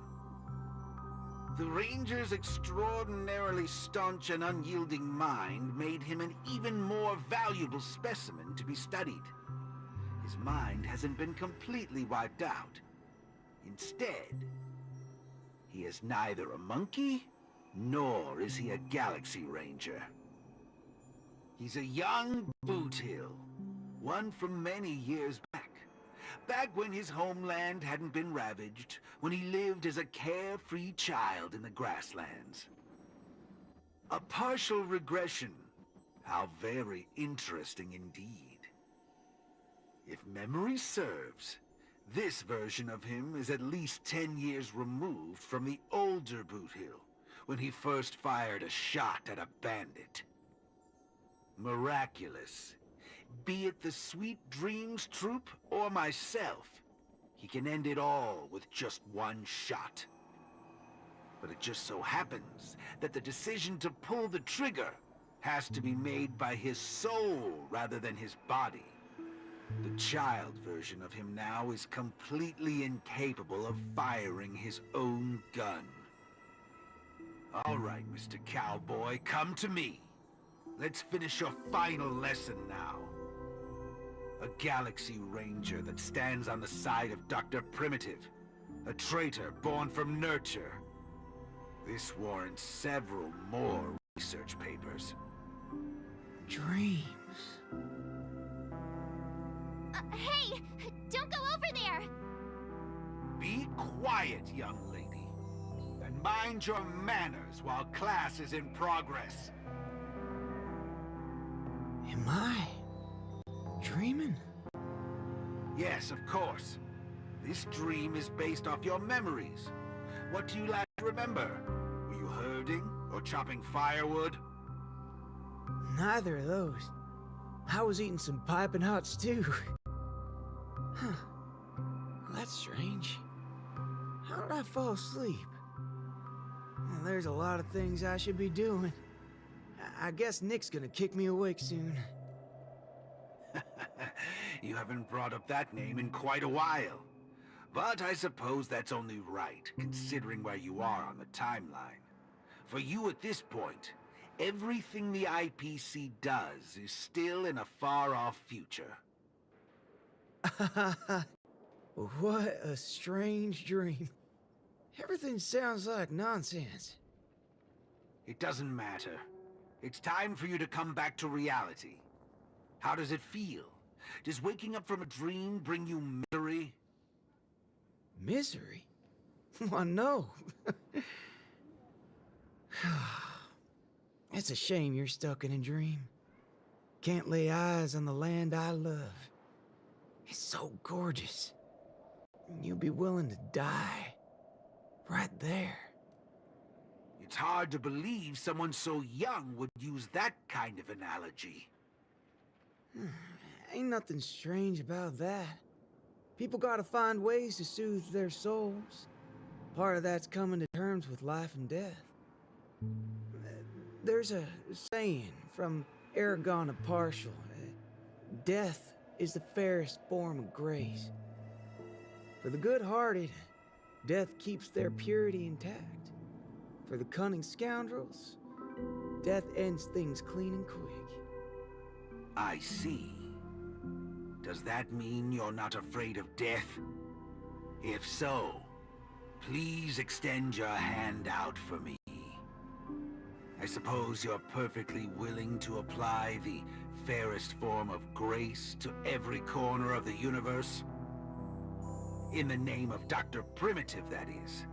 The Ranger's extraordinarily staunch and unyielding mind made him an even more valuable specimen to be studied. His mind hasn't been completely wiped out. Instead, he is neither a monkey, nor is he a Galaxy Ranger. He's a young Boothill, one from many years back. Back when his homeland hadn't been ravaged, when he lived as a carefree child in the grasslands. A partial regression. How very interesting indeed. If memory serves, this version of him is at least 10 years removed from the older Boothill, when he first fired a shot at a bandit. Miraculous. Be it the Sweet Dreams Troop or myself, he can end it all with just one shot. But it just so happens that the decision to pull the trigger has to be made by his soul rather than his body. The child version of him now is completely incapable of firing his own gun. All right, Mr. Cowboy, come to me. Let's finish your final lesson now. A Galaxy Ranger that stands on the side of Dr. Primitive. A traitor born from nurture. This warrants several more research papers. Dreams. Hey! Don't go over there! Be quiet, young lady. And mind your manners while class is in progress. Am I dreaming? Yes, of course. This dream is based off your memories. What do you like to remember? Were you herding or chopping firewood? Neither of those. I was eating some piping hot stew. Huh. Well, that's strange. How did I fall asleep? Well, there's a lot of things I should be doing. I guess Nick's gonna kick me awake soon. You haven't brought up that name in quite a while. But I suppose that's only right, considering where you are on the timeline. For you at this point, everything the IPC does is still in a far-off future. What a strange dream. Everything sounds like nonsense. It doesn't matter. It's time for you to come back to reality. How does it feel? Does waking up from a dream bring you misery? Misery? Why, no. It's a shame you're stuck in a dream. Can't lay eyes on the land I love. It's so gorgeous. You'll be willing to die. Right there. It's hard to believe someone so young would use that kind of analogy. Ain't nothing strange about that. People gotta find ways to soothe their souls. Part of that's coming to terms with life and death. There's a saying from Aragon the Partial. Death is the fairest form of grace. For the good-hearted, death keeps their purity intact. For the cunning scoundrels, death ends things clean and quick. I see. Does that mean you're not afraid of death? If so, please extend your hand out for me. I suppose you're perfectly willing to apply the fairest form of grace to every corner of the universe? In the name of Dr. Primitive, that is.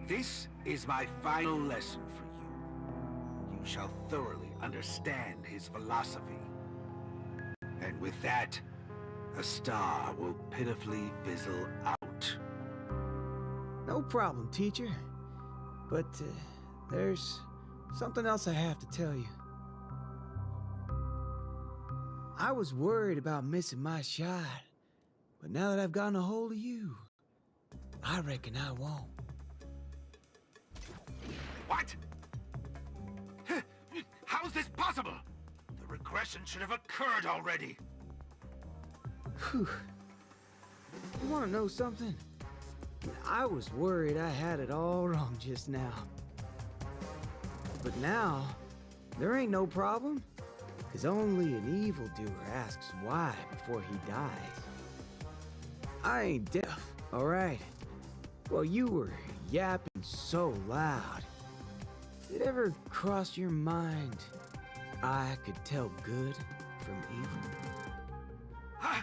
This is my final lesson for you. You shall thoroughly understand his philosophy. And with that, a star will pitifully fizzle out. No problem, teacher. But, there's something else I have to tell you. I was worried about missing my shot, but now that I've gotten a hold of you, I reckon I won't. What? How is this possible? The regression should have occurred already. Whew. You want to know something? I was worried I had it all wrong just now. But now, there ain't no problem. Because only an evildoer asks why before he dies. I ain't deaf, alright? Well, you were yapping so loud. Did it ever cross your mind I could tell good from evil? Huh?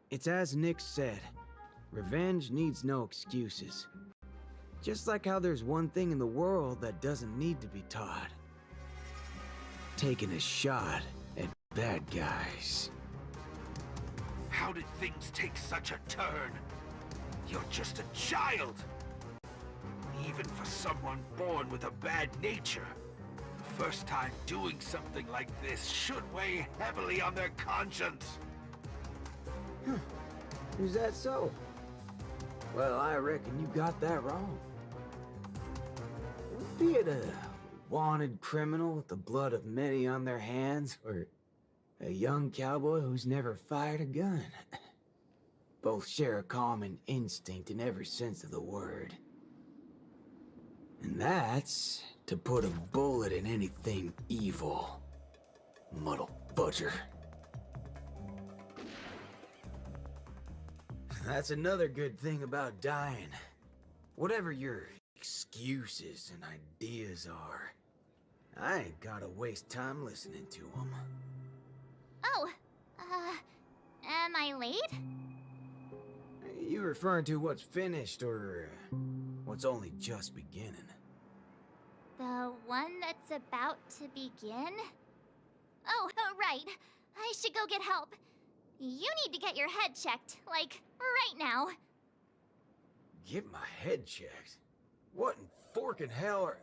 It's as Nick said, revenge needs no excuses. Just like how there's one thing in the world that doesn't need to be taught. Taking a shot at bad guys. How did things take such a turn? You're just a child. Even for someone born with a bad nature, the first time doing something like this should weigh heavily on their conscience. Is that so? Well, I reckon you got that wrong. Be it a wanted criminal with the blood of many on their hands, or a young cowboy who's never fired a gun. Both share a common instinct in every sense of the word. And that's to put a bullet in anything evil. Muddle butcher. That's another good thing about dying. Whatever your excuses and ideas are. I ain't gotta waste time listening to them. Oh, am I late? You referring to what's finished or what's only just beginning? The one that's about to begin? Oh, right. I should go get help. You need to get your head checked, like, right now. Get my head checked? What in forking hell are...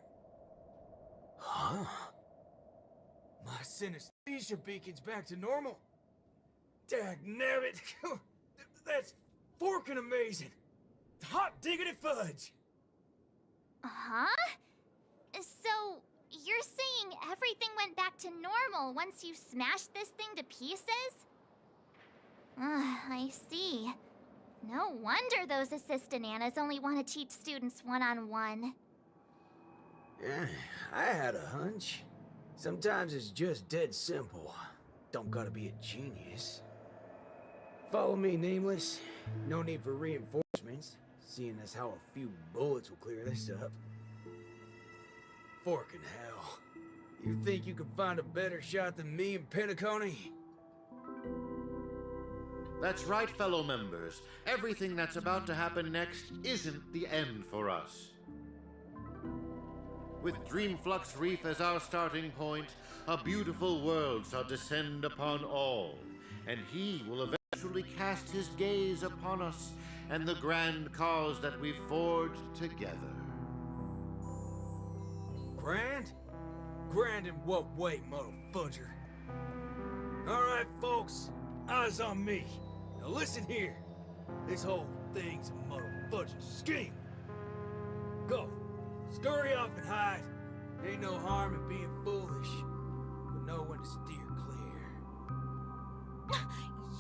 Huh? My synesthesia beacon's back to normal? Dagnabbit! That's forking amazing! Hot diggity fudge! Huh? So, you're saying everything went back to normal once you smashed this thing to pieces? I see. No wonder those assistant Annas only want to teach students one-on-one. Yeah, I had a hunch. Sometimes it's just dead simple. Don't gotta be a genius. Follow me, Nameless. No need for reinforcements, seeing as how a few bullets will clear this up. Forking hell. You think you can find a better shot than me and Pentacone? That's right, fellow members. Everything that's about to happen next isn't the end for us. With Dreamflux Reef as our starting point, a beautiful world shall descend upon all, and he will eventually cast his gaze upon us and the grand cause that we've forged together. Grand? Grand in what way, motherfudger? Alright, folks. Eyes on me. Now listen here. This whole thing's a motherfudging scheme. Go. Scurry off and hide. Ain't no harm in being foolish, but know when to steer clear.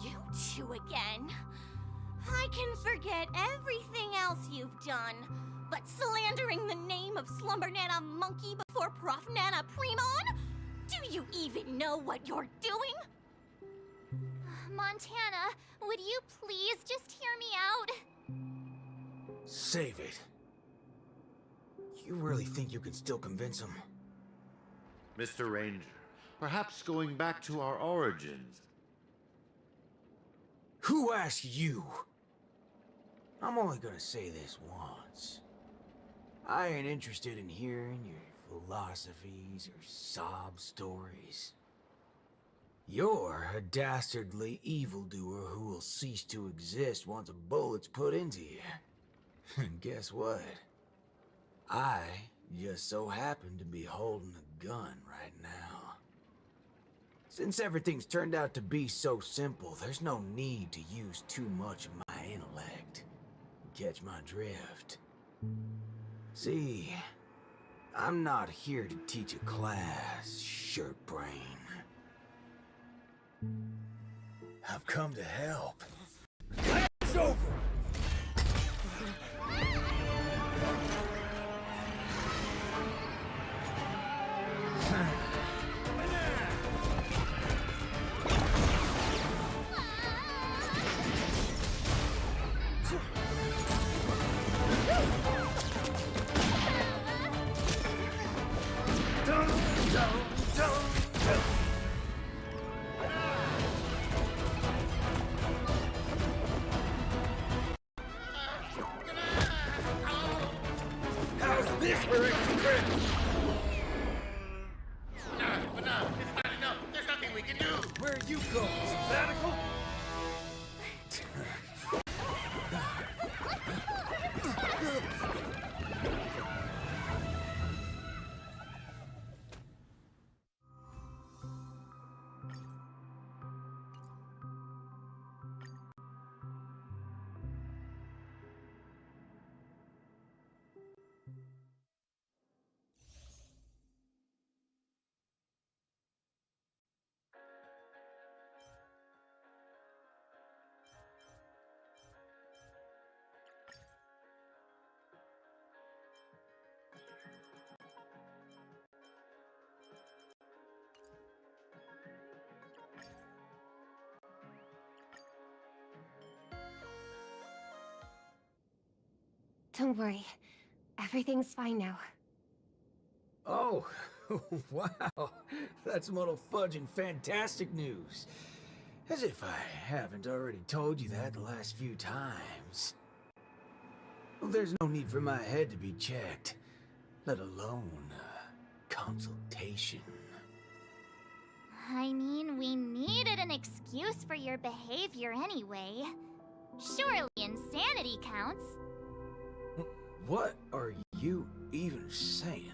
You two again. I can forget everything else you've done, but slandering the name of Slumber Nana Monkey before Prof Nana Premon? Do you even know what you're doing? Montana, would you please just hear me out? Save it. You really think you can still convince him? Mr. Ranger, perhaps going back to our origins. Who asked you? I'm only gonna say this once. I ain't interested in hearing your philosophies or sob stories. You're a dastardly evildoer who will cease to exist once a bullet's put into you. And guess what? I just so happen to be holding a gun right now. Since everything's turned out to be so simple, there's no need to use too much of my intellect. Catch my drift? See, I'm not here to teach a class, shirt brain. I've come to help. It's over! How's this for extra credit? But no, it's not enough. There's nothing we can do. Where are you going? Sabbatical? Don't worry. Everything's fine now. Oh, wow. That's muddle fudge and fantastic news. As if I haven't already told you that the last few times. There's no need for my head to be checked, let alone consultation. I mean, we needed an excuse for your behavior anyway. Surely insanity counts. What are you even saying?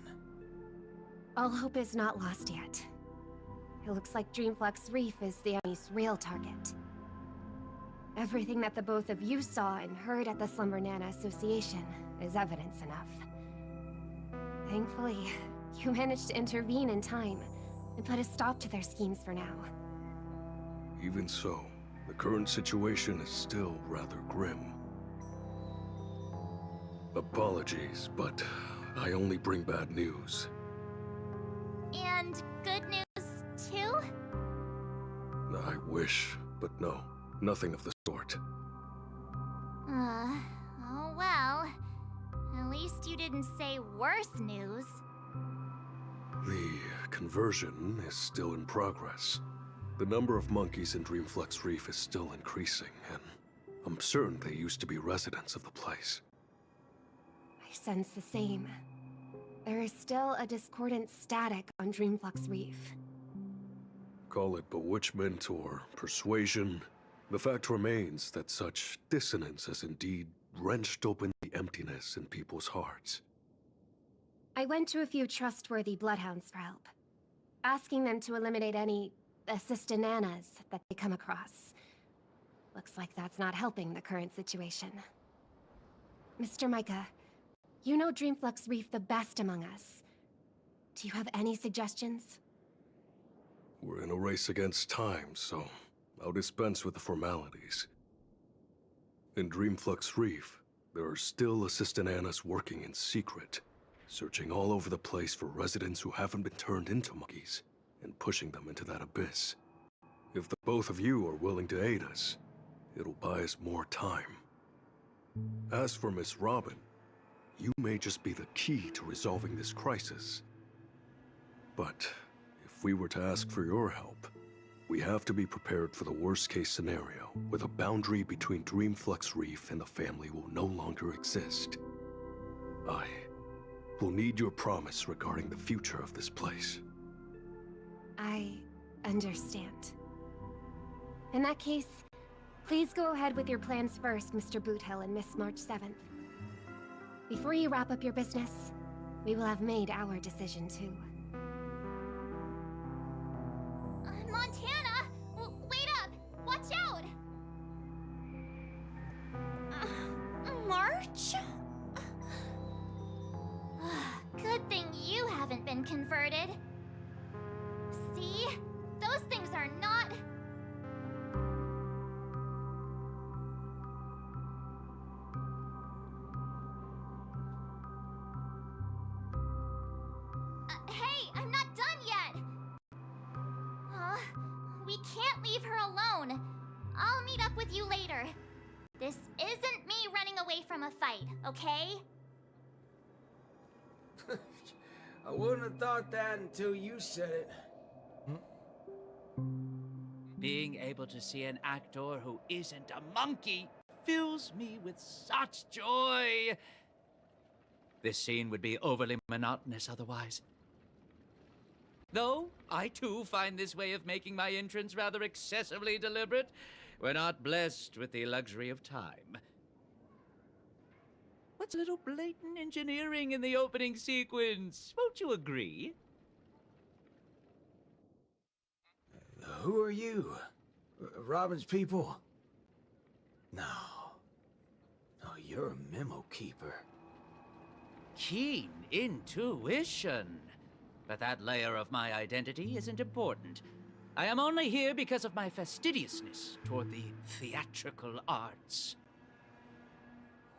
All hope is not lost yet. It looks like Dreamflux Reef is the enemy's real target. Everything that the both of you saw and heard at the Slumber Nana Association is evidence enough. Thankfully, you managed to intervene in time and put a stop to their schemes for now. Even so, the current situation is still rather grim. Apologies, but I only bring bad news. And good news, too? I wish, but no, nothing of the sort. Oh well. At least you didn't say worse news. The conversion is still in progress. The number of monkeys in Dreamflux Reef is still increasing, and I'm certain they used to be residents of the place. I sense the same. There is still a discordant static on Dreamflux Reef. Call it bewitchment or persuasion, the fact remains that such dissonance has indeed wrenched open the emptiness in people's hearts. I went to a few trustworthy bloodhounds for help, asking them to eliminate any assistananas that they come across. Looks like that's not helping the current situation. Mr. Micah, you know Dreamflux Reef the best among us. Do you have any suggestions? We're in a race against time, so I'll dispense with the formalities. In Dreamflux Reef, there are still assistananas working in secret, searching all over the place for residents who haven't been turned into monkeys, and pushing them into that abyss. If the both of you are willing to aid us, it'll buy us more time. As for Miss Robin, you may just be the key to resolving this crisis. But if we were to ask for your help, we have to be prepared for the worst-case scenario, where the boundary between Dreamflux Reef and the family will no longer exist. I will need your promise regarding the future of this place. I understand. In that case, please go ahead with your plans first, Mr. Boothill and Miss March 7th. Before you wrap up your business, we will have made our decision too. Montana! Wait up! Watch out! March? Good thing you haven't been converted. See? Those things are not... Hey, I'm not done yet! We can't leave her alone. I'll meet up with you later. This isn't me running away from a fight, okay? I wouldn't have thought that until you said it. Being able to see an actor who isn't a monkey fills me with such joy. This scene would be overly monotonous otherwise. Though, I too find this way of making my entrance rather excessively deliberate. We're not blessed with the luxury of time. What's a little blatant engineering in the opening sequence? Won't you agree? Who are you? Robin's people? No. No, you're a memo keeper. Keen intuition. But that layer of my identity isn't important. I am only here because of my fastidiousness toward the theatrical arts.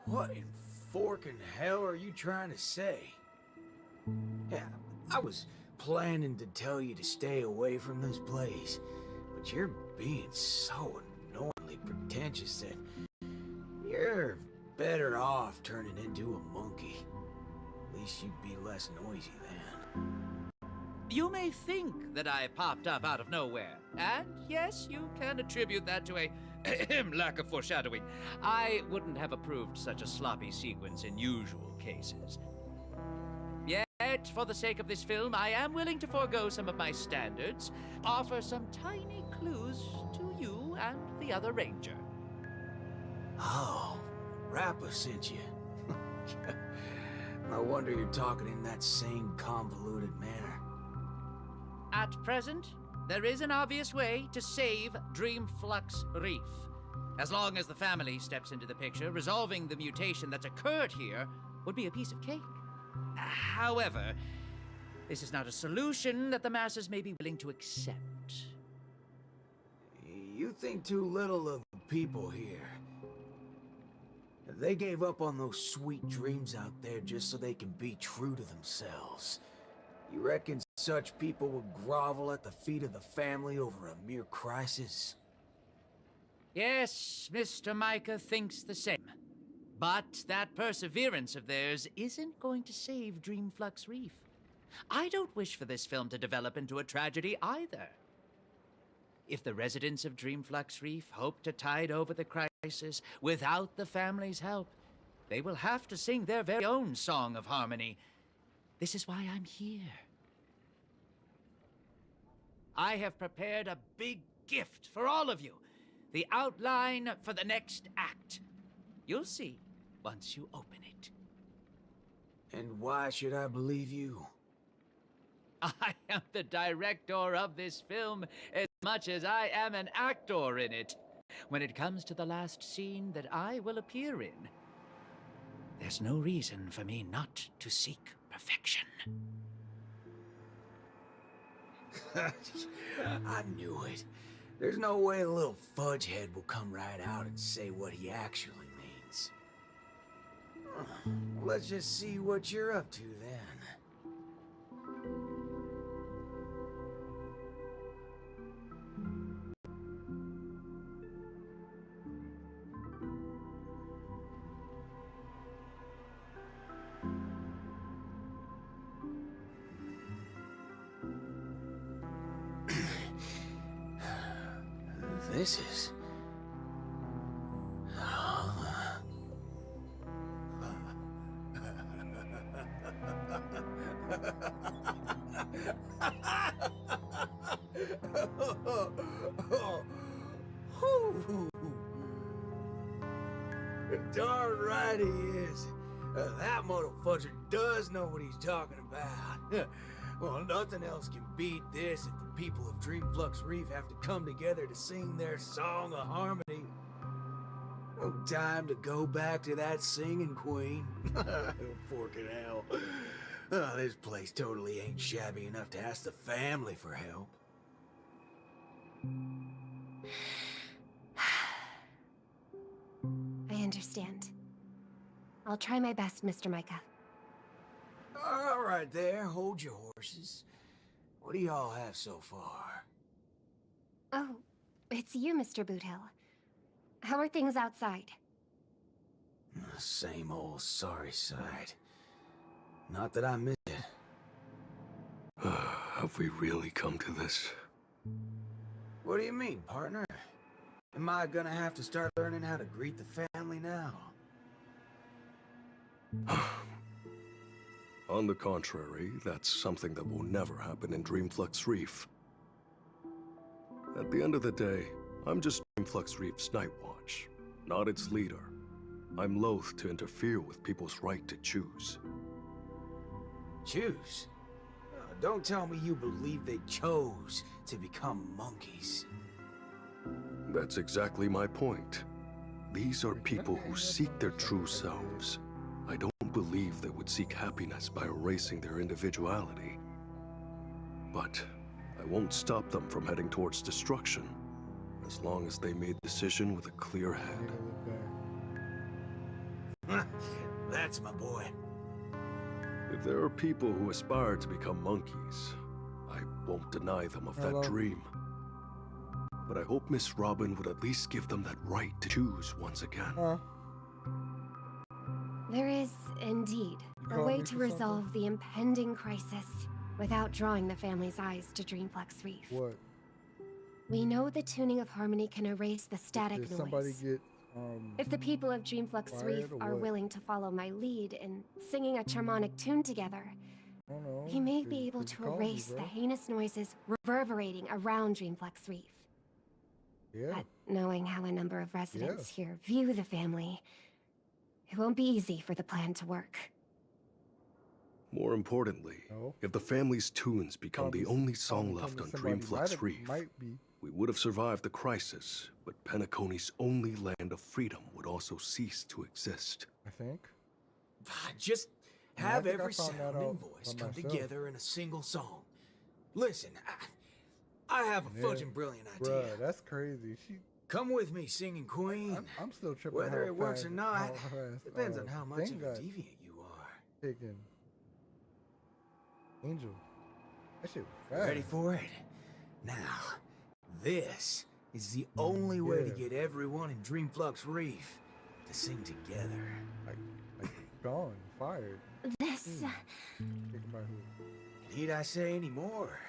What in forking hell are you trying to say? Yeah, I was planning to tell you to stay away from this place, but you're being so annoyingly pretentious that you're better off turning into a monkey. At least you'd be less noisy then. You may think that I popped up out of nowhere, and yes, you can attribute that to a lack of foreshadowing. I wouldn't have approved such a sloppy sequence in usual cases. Yet, for the sake of this film, I am willing to forego some of my standards, offer some tiny clues to you and the other ranger. Oh, Rappa sent you. No wonder you're talking in that same convoluted manner. At present, there is an obvious way to save Dreamflux Reef. As long as the family steps into the picture, resolving the mutation that's occurred here would be a piece of cake. However, this is not a solution that the masses may be willing to accept. You think too little of the people here. They gave up on those sweet dreams out there just so they can be true to themselves. You reckon such people would grovel at the feet of the family over a mere crisis? Yes, Mr. Micah thinks the same. But that perseverance of theirs isn't going to save Dreamflux Reef. I don't wish for this film to develop into a tragedy either. If the residents of Dreamflux Reef hope to tide over the crisis without the family's help, they will have to sing their very own song of harmony. This is why I'm here. I have prepared a big gift for all of you. The outline for the next act. You'll see once you open it. And why should I believe you? I am the director of this film as much as I am an actor in it. When it comes to the last scene that I will appear in, there's no reason for me not to seek perfection. I knew it. There's no way a little fudgehead will come right out and say what he actually means. Let's just see what you're up to then. This is... Darn right he is. That motherfucker does know what he's talking about. Well, nothing else can beat this if the people of Dreamflux Reef have to come together to sing their song of harmony. No time to go back to that singing queen. Forking hell. Oh, this place totally ain't shabby enough to ask the family for help. I understand. I'll try my best, Mr. Micah. All right there, hold your horses. What do y'all have so far? Oh, it's you, Mr. Boothill. How are things outside? Same old sorry sight. Not that I miss it. Have we really come to this? What do you mean, partner? Am I gonna have to start learning how to greet the family now? On the contrary, that's something that will never happen in Dreamflux Reef. At the end of the day, I'm just Dreamflux Reef's Night Watch, not its leader. I'm loath to interfere with people's right to choose. Choose? Don't tell me you believe they chose to become monkeys. That's exactly my point. These are people who seek their true selves. I don't believe they would seek happiness by erasing their individuality. But I won't stop them from heading towards destruction, as long as they made the decision with a clear head. That's my boy. If there are people who aspire to become monkeys, I won't deny them of that dream. But I hope Miss Robin would at least give them that right to choose once again. There is, indeed, A call way me to for resolve something? the impending crisis without drawing the family's eyes to Dreamflux Reef. What? We know the tuning of harmony can erase the static Did somebody noise. get If the people of Dreamflux fired Reef or are what? willing to follow my lead in singing a charmonic tune together, I don't know. we may be Did able you to call me, erase the bro? heinous noises reverberating around Dreamflux Reef. Yeah. But knowing how a number of residents here view the family, it won't be easy for the plan to work. More importantly, No. if the family's tunes become the only song left on Dreamflux Reef, Might be. we would have survived the crisis, but Penacony's only land of freedom would also cease to exist. I think. Just Yeah, I have think I every found sound that and out voice by come myself. together in a single song. Listen, I have a Yeah. fudging brilliant idea. Bruh, that's crazy. Come with me, singing queen. I'm still tripping. Whether how it works or fast- not how fast, depends on how much thing of a got deviant you are. taken. Angel. That shit was fast. Ready for it? Now, this is the only way to Yeah. get everyone in Dreamflux Reef to sing together. Like gone, fired. This. Taken by who? Need I say any more?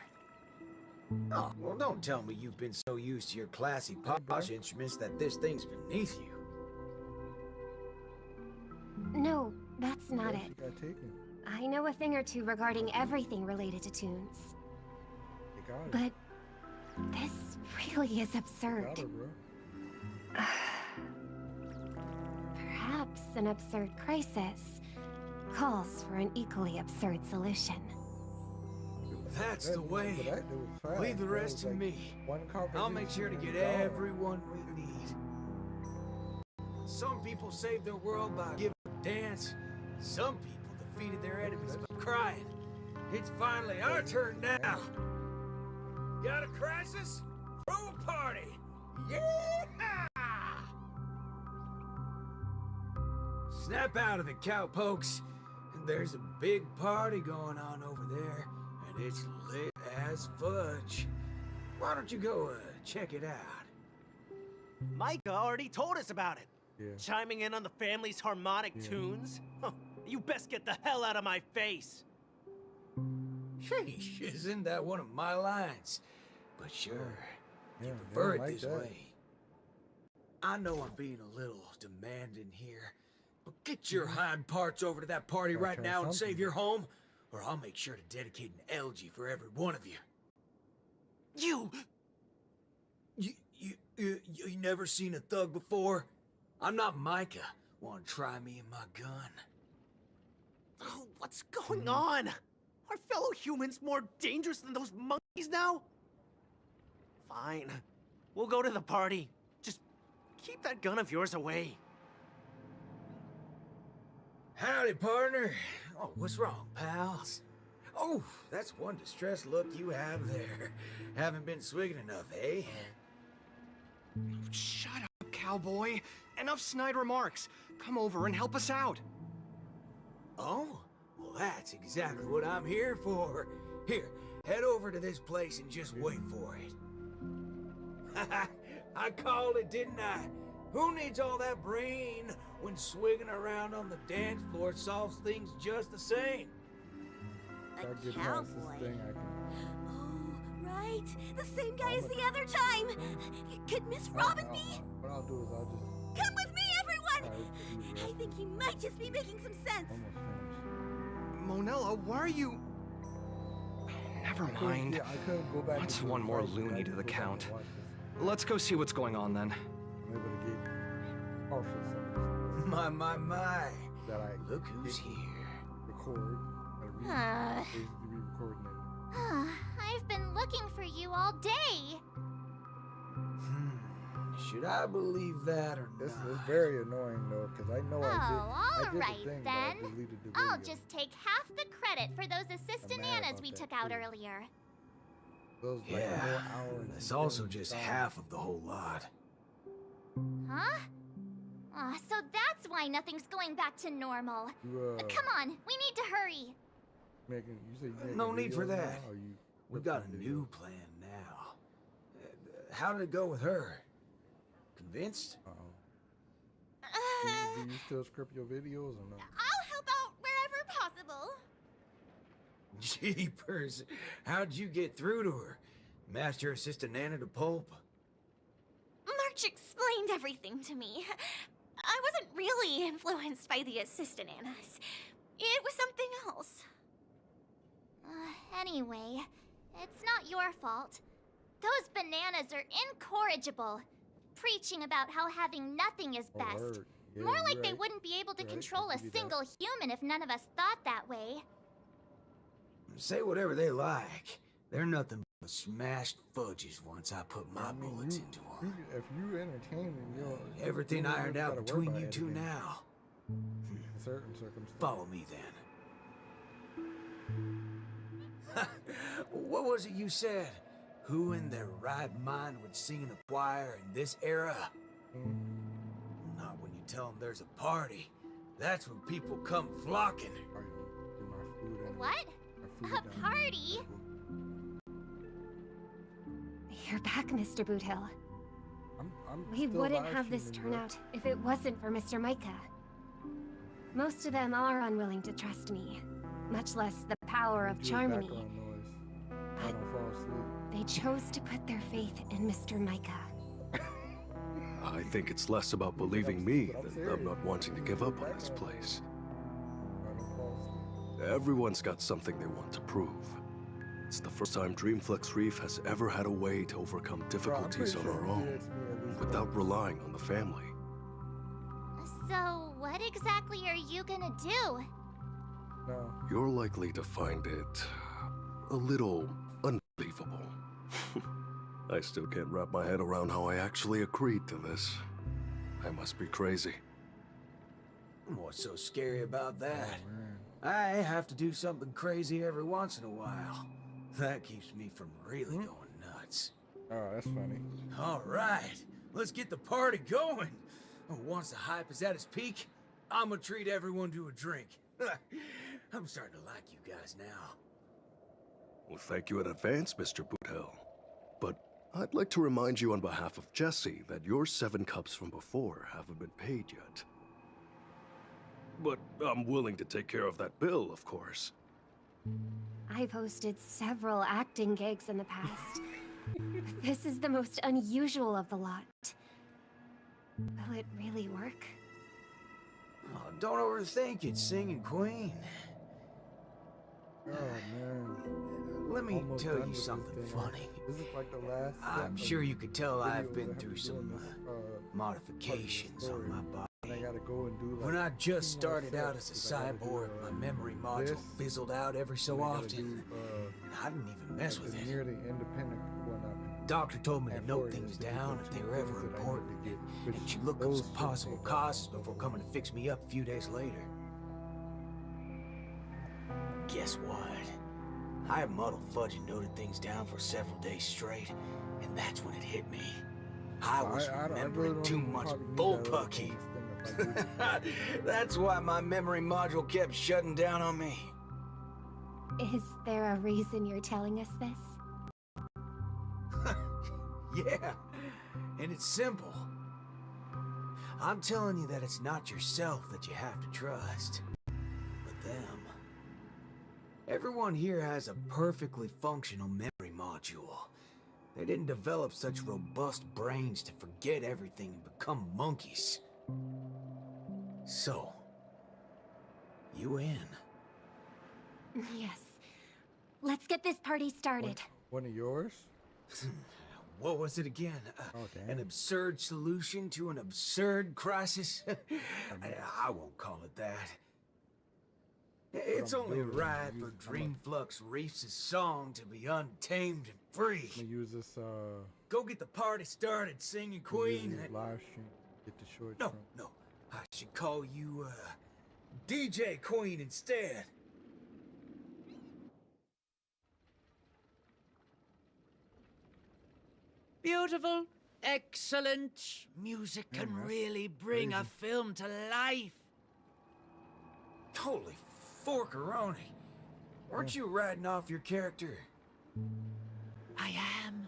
Oh, well, don't tell me you've been so used to your classy posh instruments that this thing's beneath you. No, that's not Yeah, it. she got taken. I know a thing or two regarding everything related to tunes. They got it. But this really is absurd. Got her, bro. Perhaps an absurd crisis calls for an equally absurd solution. That's That- the way. but that was fast, Leave the bro. It rest was to like me. one I'll make sure to conversation get and gone. everyone we need. Some people saved their world by giving a dance. Some people defeated their enemies by crying. It's finally our turn now. Got a crisis? Throw a party. Yeah! Snap out of it, cowpokes. There's a big party going on over there, and it's lit as fudge. Why don't you go check it out? Micah already told us about it. Yeah. Chiming in on the family's harmonic tunes? Huh, you best get the hell out of my face. Sheesh, isn't that one of my lines? But sure, Yeah, you they prefer don't it like this that. way. I know I'm being a little demanding here, but get your hind parts over to that party Gotta right try now and something. save your home, or I'll make sure to dedicate an elegy for every one of you. You never seen a thug before? I'm not Micah. Want to try me and my gun? Oh, what's going on? Are fellow humans more dangerous than those monkeys now? Fine. We'll go to the party. Just keep that gun of yours away. Howdy, partner. Oh, what's wrong, pals? Oh, that's one distressed look you have there. Haven't been swigging enough, eh? Shut up, cowboy. Enough snide remarks. Come over and help us out. Oh? Well, that's exactly what I'm here for. Here, head over to this place and just wait for it. I called it, didn't I? Who needs all that brain when swigging around on the dance floor solves things just the same? Gotta A get past this cowboy. thing, I can. Oh, right. The same guy as the other time. Could Miss Robin be? What I'll do is I'll just Come with me, everyone! try I think he might just be making some sense. almost finished. Monella, why are you... Never I couldn't- mind. Yeah, I couldn't go back. What's into the one more fight, but I loony can to the go back count? and watch this. Let's go see what's going on then. I'm able to get partial some My. that I Look who's didn't here. record. Basically re-recording it. I've been looking for you all day. Should I believe that or This not? is very annoying though, because I know I did alright the thing, then. but I deleted the I'll video. just take half the credit for those assistant mad Annas about we that, took out too. earlier. Those like a Yeah, whole hour and that's some also things just gone. half of the whole lot. Huh? Aw, so that's why nothing's going back to normal. You Come on, we need to hurry. making, you say you making No need for videos that. now, or you We've got a ripping new videos? plan now. How did it go with her? Convinced? Uh-oh. Do you still script your videos or no? I'll help out wherever possible. Jeepers, how'd you get through to her? Master Assistant Nana to Pulp? March explained everything to me. I wasn't really influenced by the assistant Annas. It was something else. Anyway, it's not your fault. Those bananas are incorrigible, preaching about how having nothing is best. Yeah, More like they right. wouldn't be able to Right, control I a can see single human if none of us thought that way. Say whatever they like. They're nothing but smashed fudges once I put my bullets into them. If you entertaining, you're Everything you don't ironed really out gotta worry between about you two editing now. in certain circumstances. Follow me then. What was it you said? Who in their right mind would sing in a choir in this era? Not when you tell them there's a party. That's when people come flocking. Alright, get my food in. What? My food A down. party? You're back, Mr. Boothill. I'm We still wouldn't live have this streaming, turn bro. out if it wasn't for Mr. Micah. Most of them are unwilling to trust me, much less the power of Do Charmony. background noise. I don't fall asleep. They chose to put their faith in Mr. Micah. I think it's less about believing me but I'm than serious. them not wanting to give up on this place. I don't fall asleep. Everyone's got something they want to prove. It's the first time Dreamflux Reef has ever had a way to overcome Bro, I'm difficulties on pretty sure our you did own, it to me at least without once. relying on the family. So, what exactly are you gonna do? No. You're likely to find it a little unbelievable. I still can't wrap my head around how I actually agreed to this. I must be crazy. What's so scary about that? Oh, man. I have to do something crazy every once in a while. That keeps me from really going nuts. Oh, that's funny. All right, let's get the party going. Once the hype is at its peak, I'm gonna treat everyone to a drink. I'm starting to like you guys now. Well, thank you in advance, Mr. Boothill. But I'd like to remind you on behalf of Jesse that your 7 cups from before haven't been paid yet. But I'm willing to take care of that bill, of course. I've hosted several acting gigs in the past. This is the most unusual of the lot. Will it really work? Oh, don't overthink it, singing queen. Oh, man. Let me Almost tell done you with this something thing. funny. This is like the last I'm step sure of you could tell videos I've I been have through to do some in this, modifications on my body. And I gotta go and do like When I 2 just more started out as sets, a 'cause I gotta do, cyborg, my memory module this, fizzled out every so and I gotta often. do, I didn't even mess like with the it. nearly independent one. Doctor told me to And note for it, things it's just down the if they two were ever things that I need to important, get, and which she'd look up those some two possible things causes are before coming to fix me up a few days later. Guess what? I muddled fudge and noted things down for several days straight, and that's when it hit me. I was I really remembering don't too even much probably need bullpucky. that other thing if I do. That's why my memory module kept shutting down on me. Is there a reason you're telling us this? Yeah, and it's simple. I'm telling you that it's not yourself that you have to trust, but them. Everyone here has a perfectly functional memory module. They didn't develop such robust brains to forget everything and become monkeys. So, you in? Yes. Let's get this party started. One of yours? What was it again? Oh, damn. An absurd solution to an absurd crisis? I won't call it that. It's I'm only building, right I'm for using- Dreamflux Reefs' song to be untamed and free. I'm gonna use this Go get the party started, singing queen. live stream. Get the short No, shrimp. no. I should call you, DJ Queen instead. Beautiful, excellent. Music can that's really bring a crazy. film to life. Holy forkaroni. Weren't you riding off your character? I am.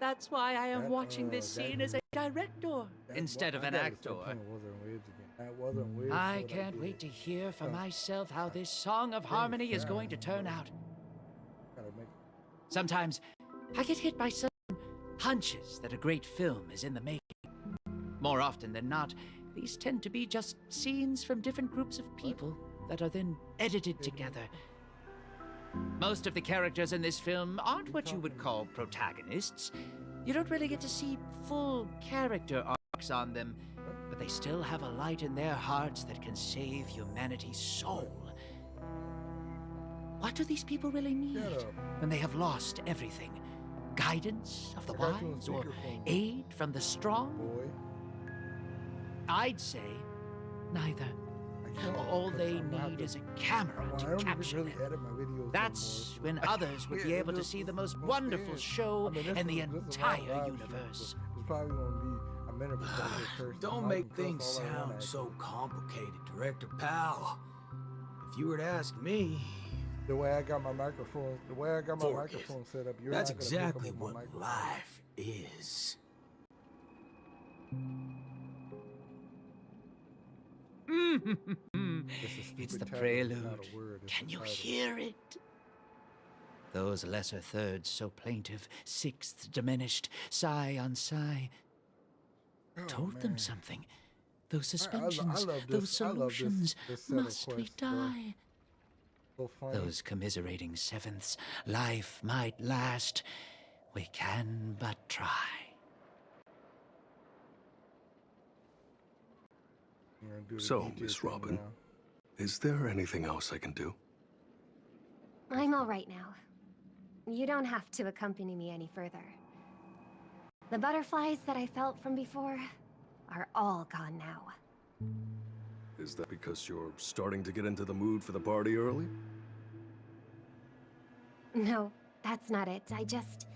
That's why I am That, watching this that- scene as a director That instead wa- of I an gotta actor. stop playing Wuthering Waves again. That wasn't Waves. I what can't did. wait to hear for Oh. myself how this song of harmony is going to turn out. Sometimes I get hit by some hunches that a great film is in the making. More often than not, these tend to be just scenes from different groups of people that are then edited together. Most of the characters in this film aren't what you would call protagonists. You don't really get to see full character arcs on them, but they still have a light in their hearts that can save humanity's soul. What do these people really need when they have lost everything? Guidance of the wise or aid from the strong? I'd say neither. All they need is a camera to capture them. That's when others would be able to see the most wonderful show in the entire universe. Don't make things sound so complicated, Director Powell. If you were to ask me, the way I got my microphone, set up, that's exactly what life is. It's the prelude. Can you hear it? Those lesser thirds so plaintive, sixths diminished, sigh on sigh, told them something. Those suspensions, those solutions, must we die? Those commiserating sevenths, life might last. We can but try. So, Miss Robin, is there anything else I can do? I'm all right now. You don't have to accompany me any further. The butterflies that I felt from before are all gone now. Is that because you're starting to get into the mood for the party early? No, that's not it. I just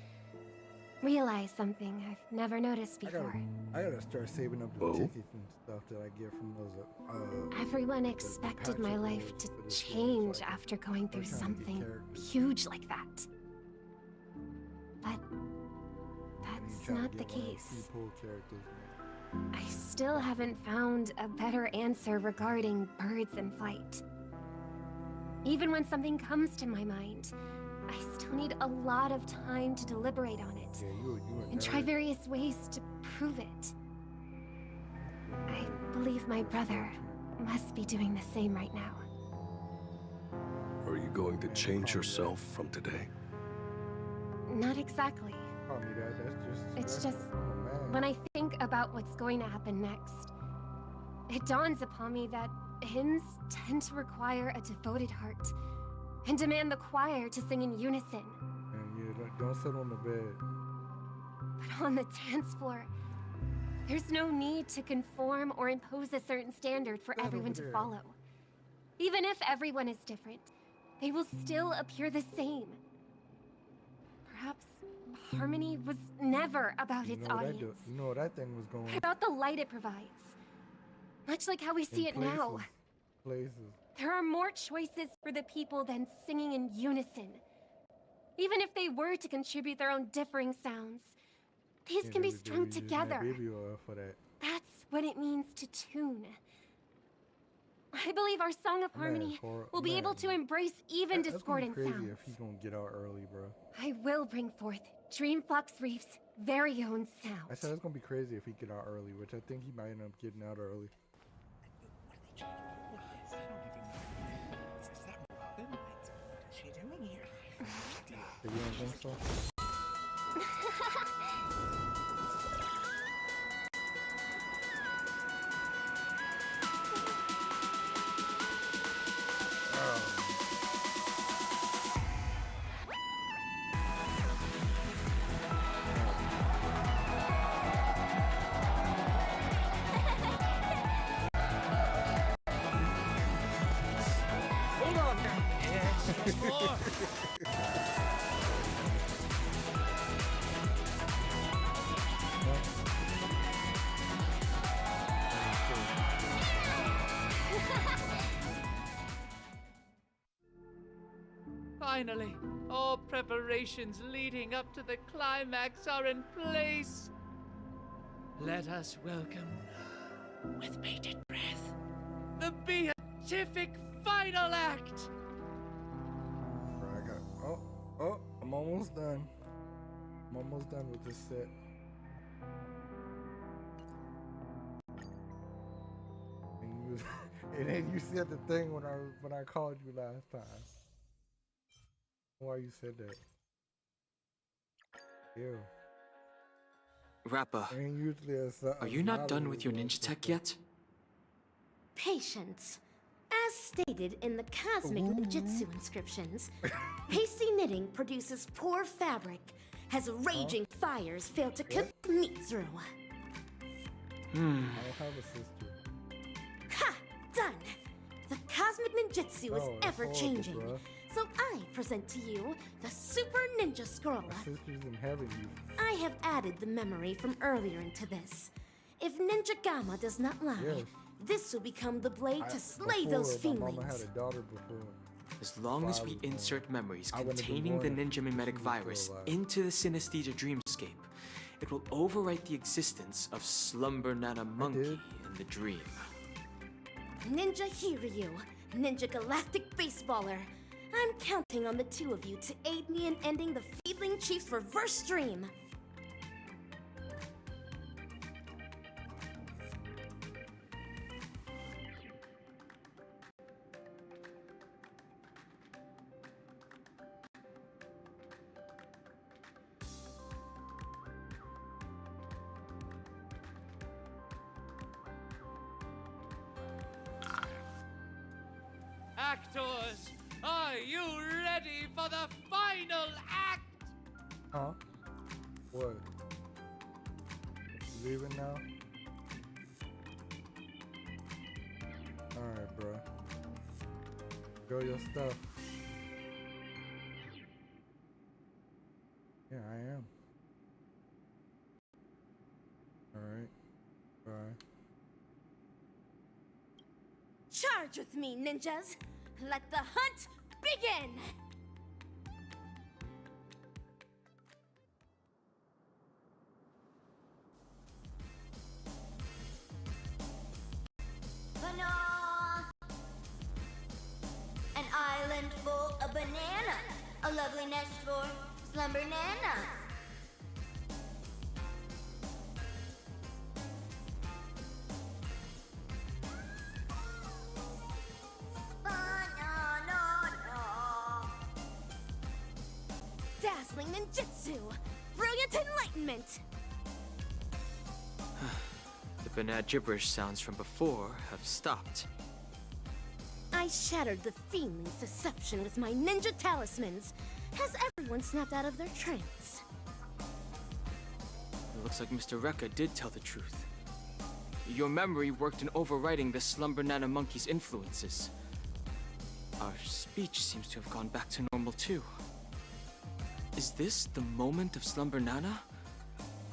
realized something I've never noticed before. I gotta start saving up the tickets and stuff that I get from those. Everyone expected my life to change after going through something huge like that. But that's not the case. I still haven't found a better answer regarding birds in flight. Even when something comes to my mind, I still need a lot of time to deliberate on it and try various ways to prove it. I believe my brother must be doing the same right now. Are you going to change yourself from today? Not exactly. It's just when I think about what's going to happen next, it dawns upon me that hymns tend to require a devoted heart and demand the choir to sing in unison. Don't sit on the bed. But on the dance floor, there's no need to conform or impose a certain standard for everyone to follow. Even if everyone is different, they will still appear the same. Perhaps harmony was never about its audience. You know that thing was going. But about the light it provides. Much like how we see it now. There are more choices for the people than singing in unison. Even if they were to contribute their own differing sounds, these can be strung together. That's what it means to tune. I believe our Song of Harmony will be able to embrace even discordant sounds. Crazy if he's gonna get out early, bro. I will bring forth Dreamflux Reef's very own sound. I said it's gonna be crazy if he get out early, which I think he might end up getting out early. You don't think so? Hold on now. Yes, more. Finally, all preparations leading up to the climax are in place. Let us welcome, with bated breath, the beatific final act. I'm I'm almost done. I'm almost done with this set. And then you said the thing when I called you last time. Why you said that? Ew. Rappa, are you not done with your ninja tech yet? Patience. As stated in the cosmic ninjutsu inscriptions, hasty knitting produces poor fabric, as raging fires fail to cook meat through. I don't have a sister. Ha! Done! The cosmic ninjutsu is ever-changing. So I present to you the Super Ninja Scroll. Sisters in heaven. I have added the memory from earlier into this. If Ninja Gamma does not lie, this will become the blade to slay those My mama fiendlings. had a daughter before. As long as we insert memories containing the ninja mimetic virus into the synesthesia dreamscape, it will overwrite the existence of Slumber Nana Monkey in the dream. Ninja Hiryu, Ninja Galactic Baseballer. I'm counting on the two of you to aid me in ending the Feedling Chief's reverse dream. Actors, are you ready for the final act? Huh? What? You leaving now? Alright, bro. Go your stuff. Yeah, I am. Alright. Bye. Charge with me, ninjas! Let the hunt begin! Banana! An island full of bananas. A lovely nest for Slumber Nana. Dazzling ninjutsu! Brilliant enlightenment! The banana gibberish sounds from before have stopped. I shattered the Fiendling's deception with my ninja talismans. Has everyone snapped out of their trance? It looks like Mr. Rekka did tell the truth. Your memory worked in overriding the Slumber Nana Monkey's influences. Our speech seems to have gone back to normal too. Is this the moment of Slumber Nana?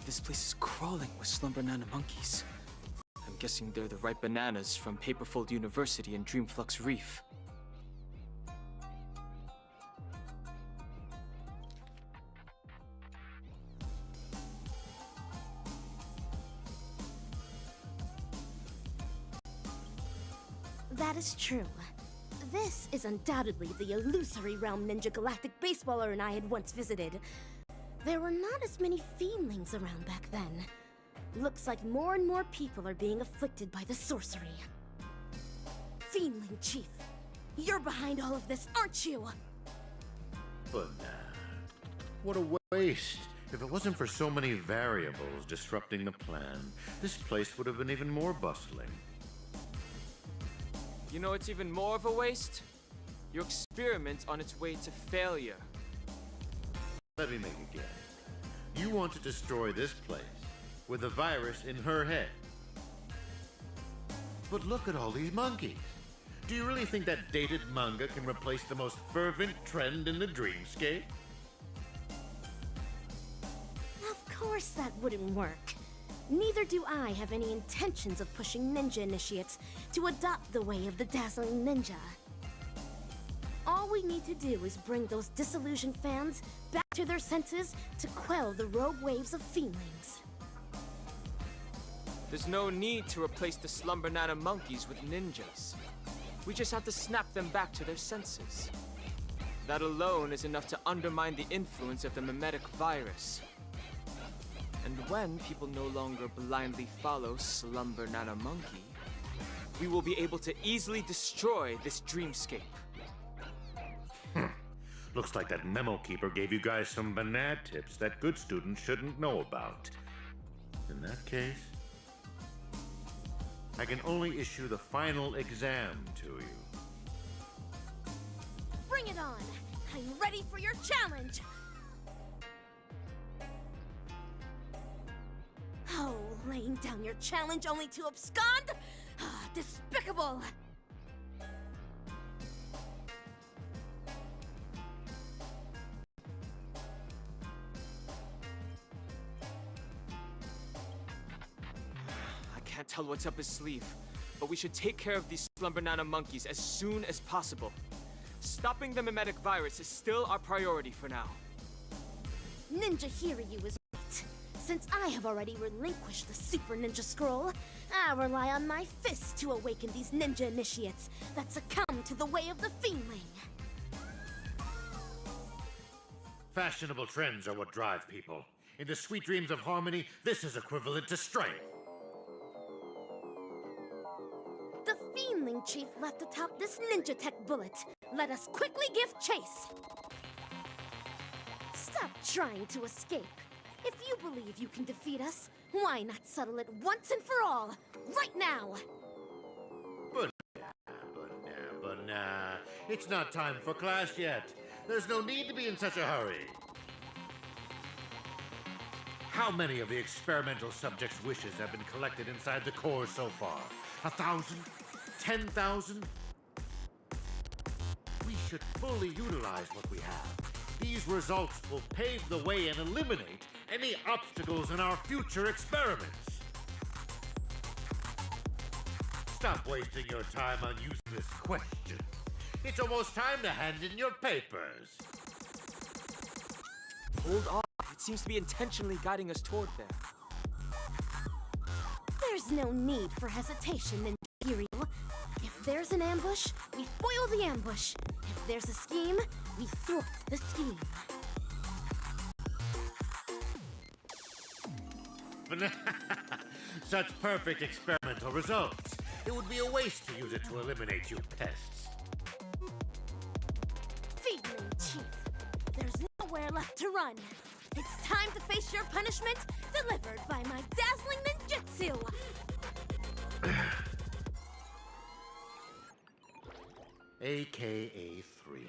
This place is crawling with Slumber Nana monkeys. I'm guessing they're the right bananas from Paperfold University and Dreamflux Reef. That is true. This is undoubtedly the illusory realm Ninja Galactic Baseballer and I had once visited. There were not as many fiendlings around back then. Looks like more and more people are being afflicted by the sorcery. Fiendling Chief, you're behind all of this, aren't you? But what a waste. If it wasn't for so many variables disrupting the plan, this place would have been even more bustling. You know it's even more of a waste? Your experiment on its way to failure. Let me make a guess. You want to destroy this place with a virus in her head. But look at all these monkeys. Do you really think that dated manga can replace the most fervent trend in the dreamscape? Of course that wouldn't work. Neither do I have any intentions of pushing ninja initiates to adopt the way of the dazzling ninja. All we need to do is bring those disillusioned fans back to their senses to quell the rogue waves of fiendlings. There's no need to replace the Slumber Nana monkeys with ninjas. We just have to snap them back to their senses. That alone is enough to undermine the influence of the mimetic virus. And when people no longer blindly follow Slumber Nana Monkey, we will be able to easily destroy this dreamscape. Looks like that memo keeper gave you guys some banana tips that good students shouldn't know about. In that case, I can only issue the final exam to you. Bring it on! I'm ready for your challenge! Oh, laying down your challenge only to abscond? Ah, despicable! I can't tell what's up his sleeve, but we should take care of these Slumber Nana monkeys as soon as possible. Stopping the mimetic virus is still our priority for now. Ninja Hiryu is right. Since I have already relinquished the Super Ninja Scroll, I rely on my fists to awaken these ninja initiates that succumb to the way of the Fiendling. Fashionable trends are what drive people. In the sweet dreams of harmony, this is equivalent to strength. The Fiendling Chief left atop this Ninja Tech bullet. Let us quickly give chase. Stop trying to escape. If you believe you can defeat us, why not settle it once and for all, right now? But nah. It's not time for class yet. There's no need to be in such a hurry. How many of the experimental subjects' wishes have been collected inside the core so far? 1,000? 10,000? We should fully utilize what we have. These results will pave the way and eliminate any obstacles in our future experiments. Stop wasting your time on useless questions. It's almost time to hand in your papers. Hold on. It seems to be intentionally guiding us toward there. There's no need for hesitation, Ninja Hiryu. If there's an ambush, we foil the ambush. If there's a scheme, we thwart the scheme. Such perfect experimental results. It would be a waste to use it to eliminate you pests. Fiendling Chief, there's nowhere left to run. It's time to face your punishment, delivered by my dazzling ninjutsu. AKA 3.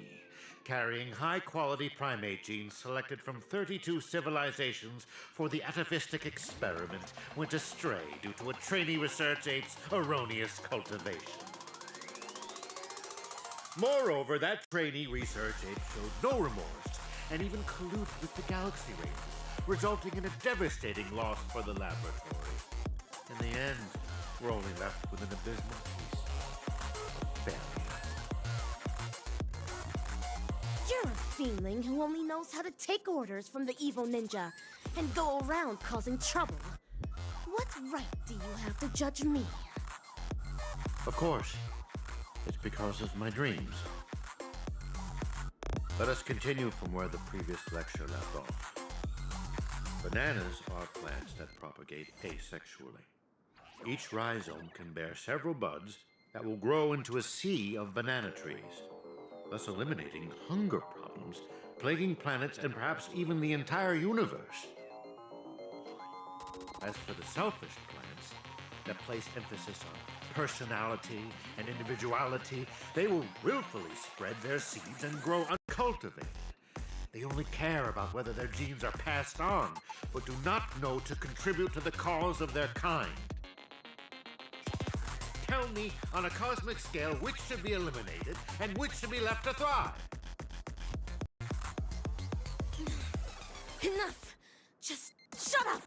Carrying high-quality primate genes selected from 32 civilizations for the atavistic experiment went astray due to a trainee research ape's erroneous cultivation. Moreover, that trainee research ape showed no remorse and even colluded with the Galaxy Rangers, resulting in a devastating loss for the laboratory. In the end, we're only left with an abysmal piece of failure. You're a Fiendling who only knows how to take orders from the evil ninja and go around causing trouble. What right do you have to judge me? Of course. It's because of my dreams. Let us continue from where the previous lecture left off. Bananas are plants that propagate asexually. Each rhizome can bear several buds that will grow into a sea of banana trees, thus eliminating hunger problems plaguing planets and perhaps even the entire universe. As for the selfish plants that place emphasis on personality and individuality, they will willfully spread their seeds and grow uncultivated. They only care about whether their genes are passed on, but do not know to contribute to the cause of their kind. Tell me, on a cosmic scale, which should be eliminated and which should be left to thrive? Enough! Just shut up!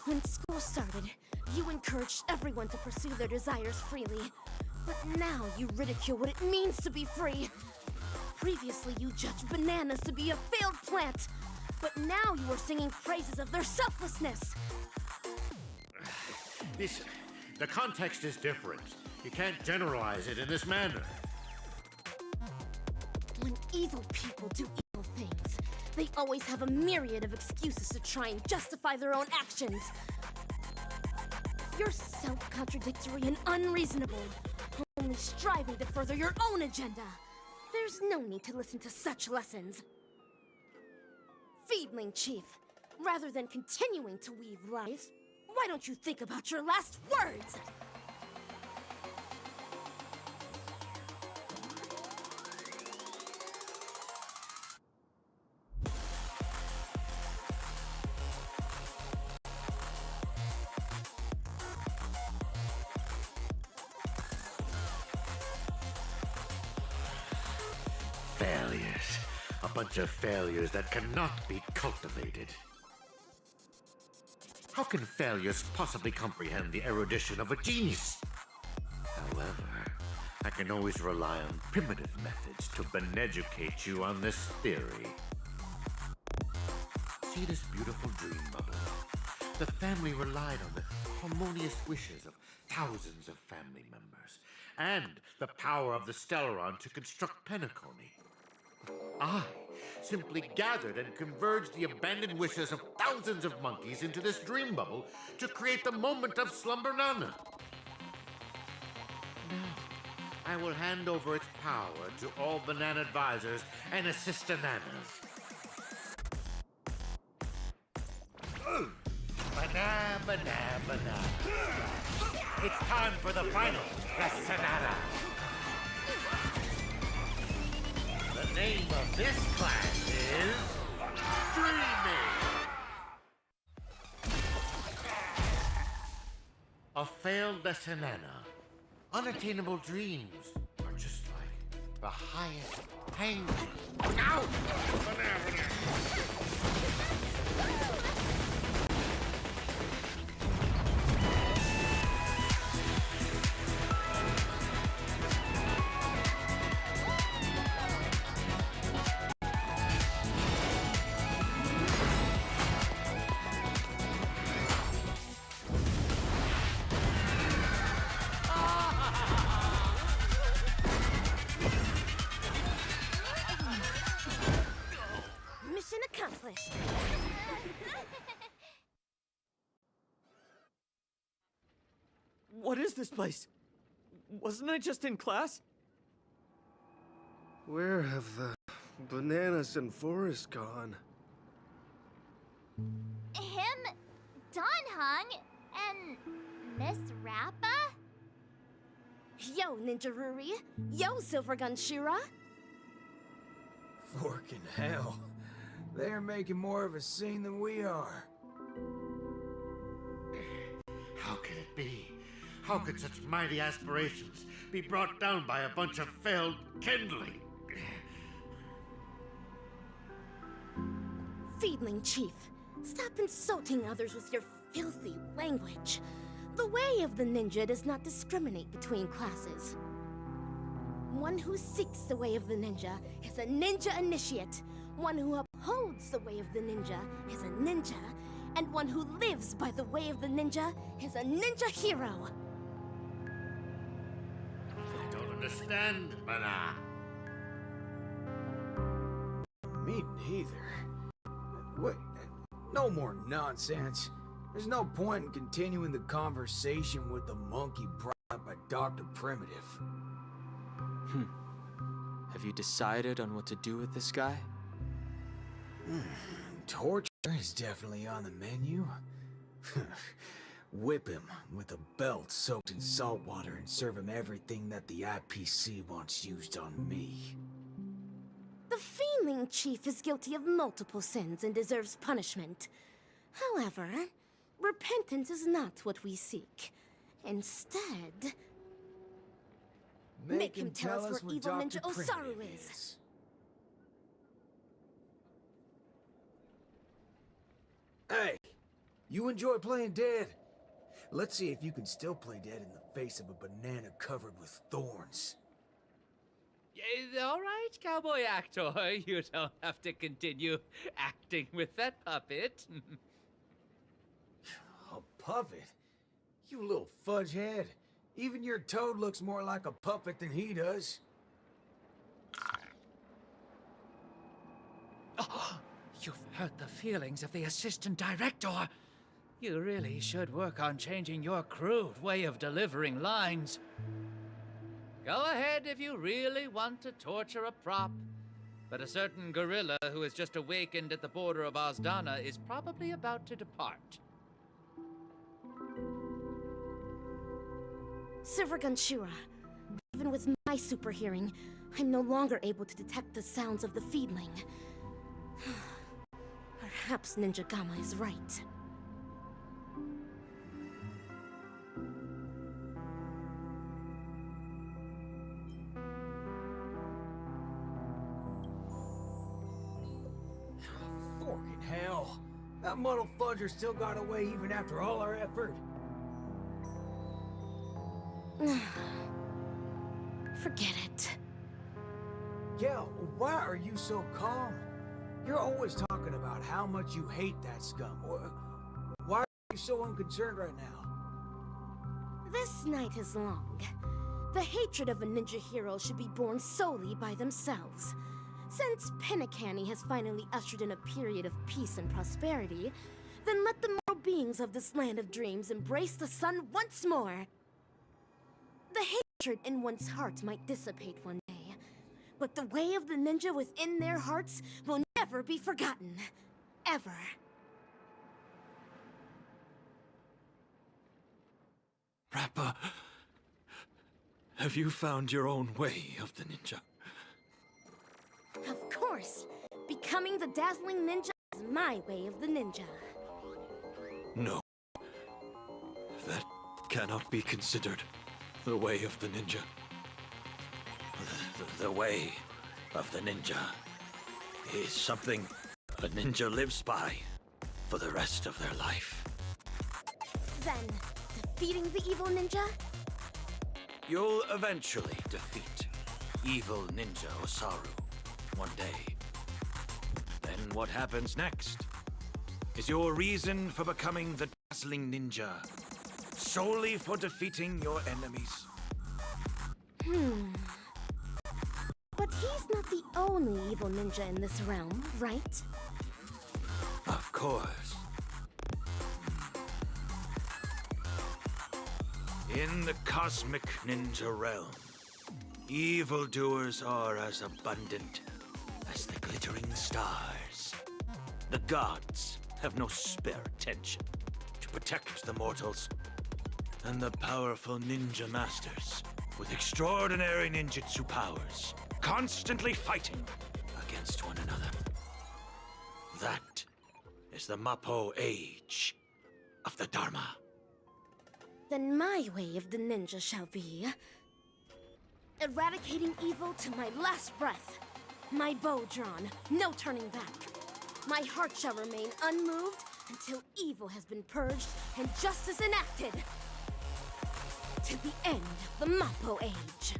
When school started, you encouraged everyone to pursue their desires freely. But now you ridicule what it means to be free. Previously, you judged bananas to be a failed plant. But now you are singing praises of their selflessness. The context is different. You can't generalize it in this manner. When evil people do evil things, they always have a myriad of excuses to try and justify their own actions. You're self-contradictory and unreasonable, only striving to further your own agenda. There's no need to listen to such lessons. Feedling Chief, rather than continuing to weave lies, why don't you think about your last words? Failures. A bunch of failures that cannot be cultivated. How can failures possibly comprehend the erudition of a genius? However, I can always rely on primitive methods to beneducate you on this theory. See this beautiful dream bubble? The family relied on the harmonious wishes of thousands of family members, and the power of the Stellaron to construct Penacony. I simply gathered and converged the abandoned wishes of thousands of monkeys into this dream bubble to create the moment of Slumber Nana. Now, I will hand over its power to all banana advisors and assistananas. Banana, banana, banana. It's time for the final Sonata. The name of this class is Dreaming. A failed Sonata. Unattainable dreams are just like the highest hang. Ow! Mission accomplished. What is this place? Wasn't I just in class? Where have the bananas and Forrest gone? Him, Don Hung, and Miss Rappa? Yo, Ninja Ruri. Yo, Silvergun Shira. Forking hell. They're making more of a scene than we are. How can it be? How could such mighty aspirations be brought down by a bunch of failed kindling? Feedling Chief, stop insulting others with your filthy language. The way of the ninja does not discriminate between classes. One who seeks the way of the ninja is a ninja initiate. One who upholds the way of the ninja is a ninja. And one who lives by the way of the ninja is a ninja hero. I don't understand, Mana. Me neither. Wait, no more nonsense. There's no point in continuing the conversation with the monkey brought up by Dr. Primitive. Have you decided on what to do with this guy? Torture is definitely on the menu. Whip him with a belt soaked in salt water and serve him everything that the IPC wants used on me. The Feeling Chief is guilty of multiple sins and deserves punishment. However, repentance is not what we seek. Instead, make him tell us where evil Ninja Osaru is. Hey, you enjoy playing dead? Let's see if you can still play dead in the face of a banana covered with thorns. All right, cowboy actor. You don't have to continue acting with that puppet. A puppet? You little fudge head. Even your toad looks more like a puppet than he does. hurt the feelings of the assistant director. You really should work on changing your crude way of delivering lines. Go ahead if you really want to torture a prop. But a certain gorilla who has just awakened at the border of Ozdana is probably about to depart. Silvergun, even with my super hearing, I'm no longer able to detect the sounds of the feedling. Perhaps Ninja Gamma is right. Forking hell. That muddle fudger still got away even after all our effort. Forget it. Yeah, why are you so calm? You're always talking about how much you hate that scum. Why are you so unconcerned right now? This night is long. The hatred of a ninja hero should be borne solely by themselves. Since Pinnacanny has finally ushered in a period of peace and prosperity, then let the mortal beings of this land of dreams embrace the sun once more. The hatred in one's heart might dissipate one day, but the way of the ninja within their hearts will never be forgotten. Ever. Rappa, have you found your own way of the ninja? Of course. Becoming the dazzling ninja is my way of the ninja. No. That cannot be considered the way of the ninja. The way of the ninja is something a ninja lives by for the rest of their life. Then, defeating the evil ninja? You'll eventually defeat evil Ninja Osaru one day. Then what happens next is your reason for becoming the dazzling ninja, solely for defeating your enemies. But he's not the only evil ninja in this realm, right? Of course. In the cosmic ninja realm, evildoers are as abundant as the glittering stars. The gods have no spare attention to protect the mortals, and the powerful ninja masters with extraordinary ninjutsu powers constantly fighting against one another. That is the Mappo age of the Dharma. Then my way of the ninja shall be eradicating evil to my last breath. My bow drawn, no turning back. My heart shall remain unmoved until evil has been purged and justice enacted. To the end of the Mappo age.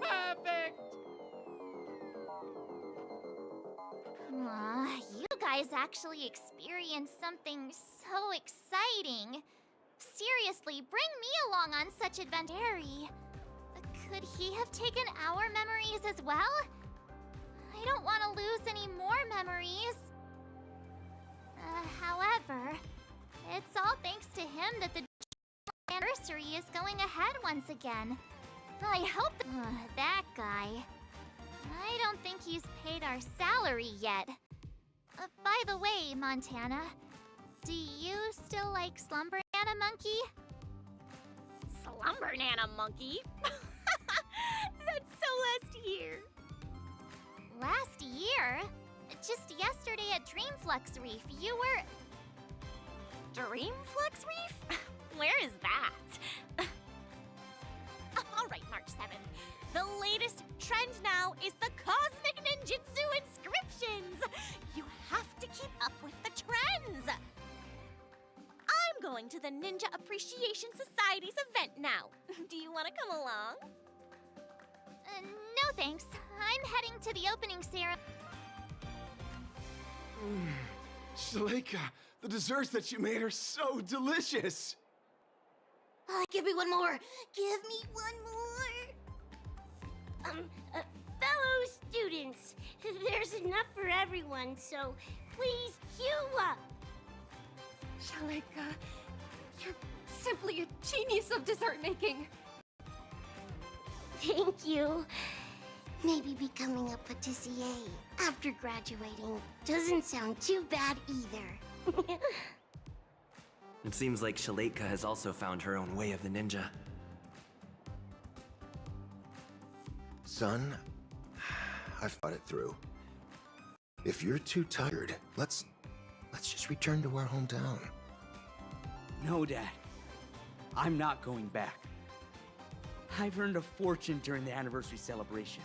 Perfect! You guys actually experienced something so exciting. Seriously, bring me along on such adventure. Could he have taken our memories as well? I don't want to lose any more memories. However, it's all thanks to him that the anniversary is going ahead once again. I hope that guy. I don't think he's paid our salary yet. By the way, Montana, do you still like Slumber Nana Monkey? Slumber Nana Monkey? That's so last year. Last year? Just yesterday at Dreamflux Reef, you were... Dreamflux Reef? Where is that? All right, Mark. March 7th. The latest trend now is the Cosmic Ninjutsu inscriptions! You have to keep up with the trends! I'm going to the Ninja Appreciation Society's event now. Do you want to come along? No thanks. I'm heading to the opening ceremony. Shaleka, the desserts that you made are so delicious! Give me one more! Give me one more! Fellow students, there's enough for everyone, so please queue up! Shaleka, you're simply a genius of dessert making. Thank you. Maybe becoming a patissier after graduating doesn't sound too bad either. It seems like Shaleka has also found her own way of the ninja. Son, I've thought it through. If you're too tired, let's just return to our hometown. No, Dad. I'm not going back. I've earned a fortune during the anniversary celebration.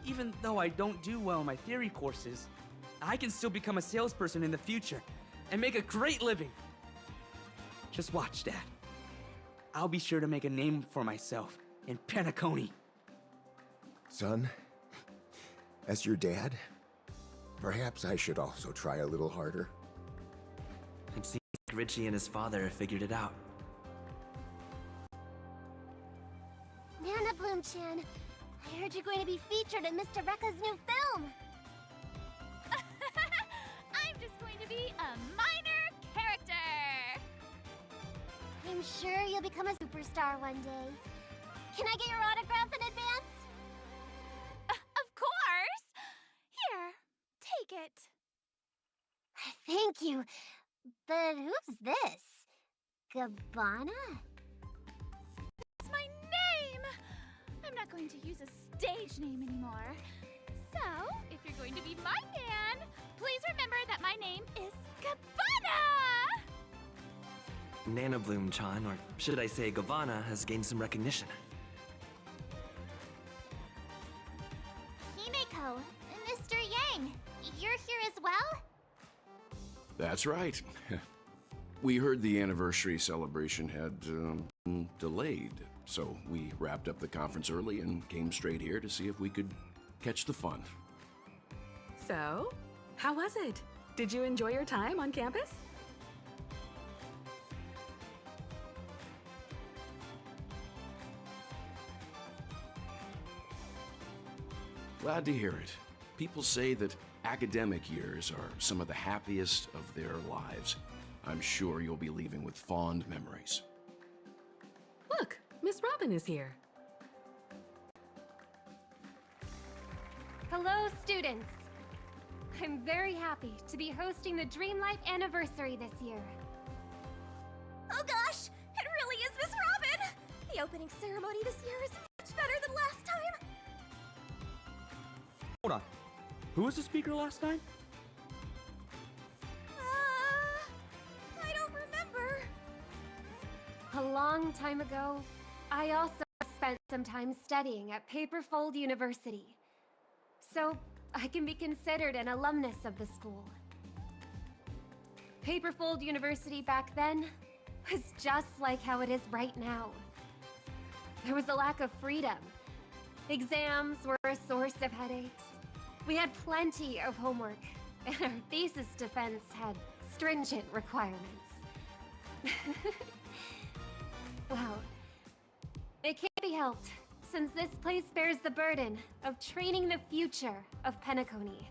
Even though I don't do well in my theory courses, I can still become a salesperson in the future and make a great living. Just watch, Dad. I'll be sure to make a name for myself in Penacony. Son, as your dad, perhaps I should also try a little harder. It seems like Richie and his father have figured it out. Nana Bloom-chan, I heard you're going to be featured in Mr. Rekka's new film. I'm just going to be a minor character. I'm sure you'll become a superstar one day. Can I get your autograph in advance? Of course. Here, take it. Thank you. But who's this? Gabbana? It's my name. I'm not going to use a stage name anymore. So, if you're going to be my man, please remember that my name is Gabbana! Nana Bloom-chan, or should I say Gabbana, has gained some recognition. Himeko, Mr. Yang, you're here as well? That's right. We heard the anniversary celebration had been delayed, so we wrapped up the conference early and came straight here to see if we could catch the fun. So, how was it? Did you enjoy your time on campus? Glad to hear it. People say that academic years are some of the happiest of their lives. I'm sure you'll be leaving with fond memories. Look, Miss Robin is here. Hello, students. I'm very happy to be hosting the Dreamlight anniversary this year. Oh gosh, it really is Miss Robin! The opening ceremony this year is much better than last time. Hold on. Who was the speaker last time? I don't remember. A long time ago, I also spent some time studying at Paperfold University. So, I can be considered an alumnus of the school. Paperfold University back then was just like how it is right now. There was a lack of freedom. Exams were a source of headaches. We had plenty of homework, and our thesis defense had stringent requirements. Well, it can't be helped, since this place bears the burden of training the future of Penacony.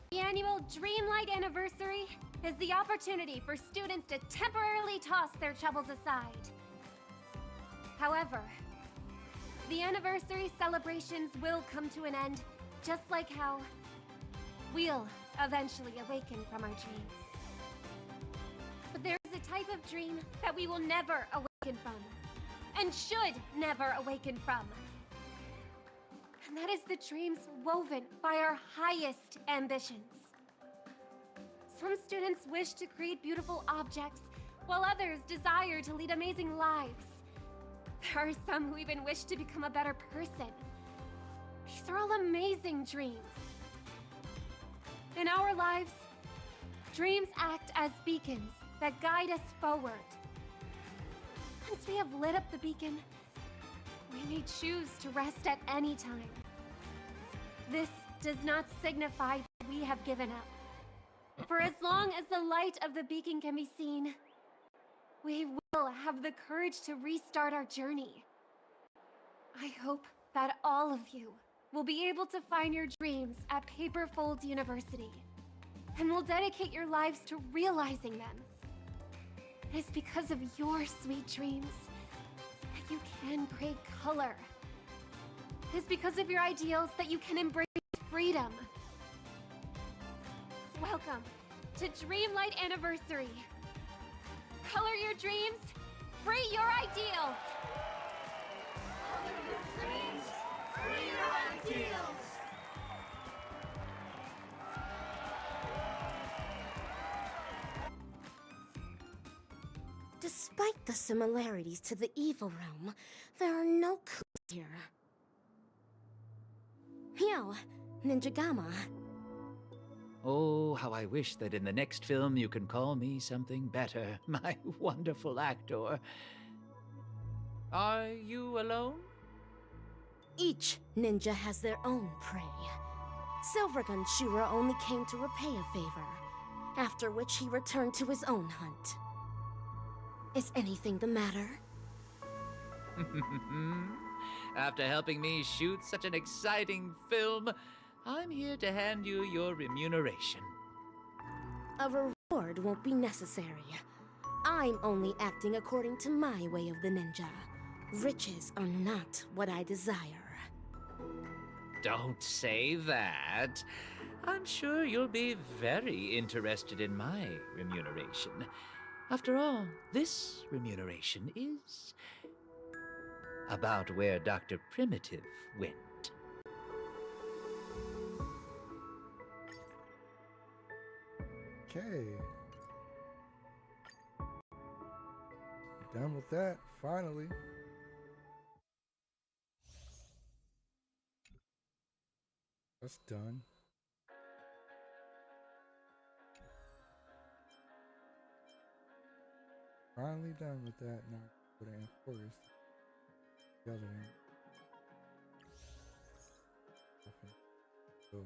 The annual Dreamlight Anniversary is the opportunity for students to temporarily toss their troubles aside. However, the anniversary celebrations will come to an end, just like how we'll eventually awaken from our dreams. But there is a type of dream that we will never awaken from, and should never awaken from. And that is the dreams woven by our highest ambitions. Some students wish to create beautiful objects, while others desire to lead amazing lives. There are some who even wish to become a better person. These are all amazing dreams. In our lives, dreams act as beacons that guide us forward. Once we have lit up the beacon, we may choose to rest at any time. This does not signify that we have given up. For as long as the light of the beacon can be seen, we will have the courage to restart our journey. I hope that all of you will be able to find your dreams at Paperfold University and will dedicate your lives to realizing them. It is because of your sweet dreams that you can create color. It is because of your ideals that you can embrace freedom. Welcome to Dreamlight Anniversary. Color your dreams, free your ideals! Color your dreams, free your ideals! Despite the similarities to the evil realm, there are no clues here. Yo, Ninja Gamma. Oh, how I wish that in the next film you can call me something better, my wonderful actor. Are you alone? Each ninja has their own prey. Silvergun Shura only came to repay a favor, after which he returned to his own hunt. Is anything the matter? After helping me shoot such an exciting film, I'm here to hand you your remuneration. A reward won't be necessary. I'm only acting according to my way of the ninja. Riches are not what I desire. Don't say that. I'm sure you'll be very interested in my remuneration. After all, this remuneration is about where Dr. Primitive went. Okay. Done with that, finally. That's done. Finally done with that. Now put it in forest. The other one. Okay. So.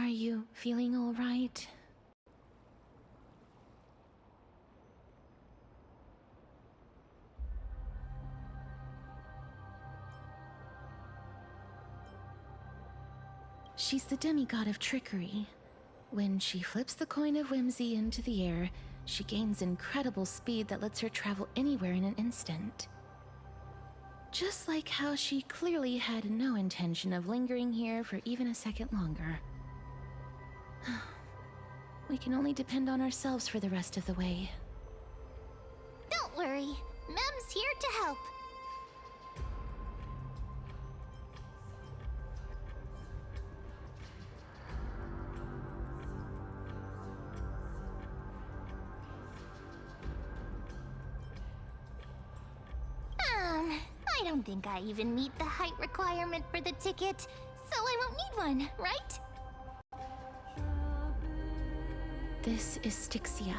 Are you feeling all right? She's the demigod of trickery. When she flips the coin of whimsy into the air, she gains incredible speed that lets her travel anywhere in an instant. Just like how she clearly had no intention of lingering here for even a second longer. We can only depend on ourselves for the rest of the way. Don't worry, Mem's here to help. I don't think I even meet the height requirement for the ticket, so I won't need one, right? This is Styxia,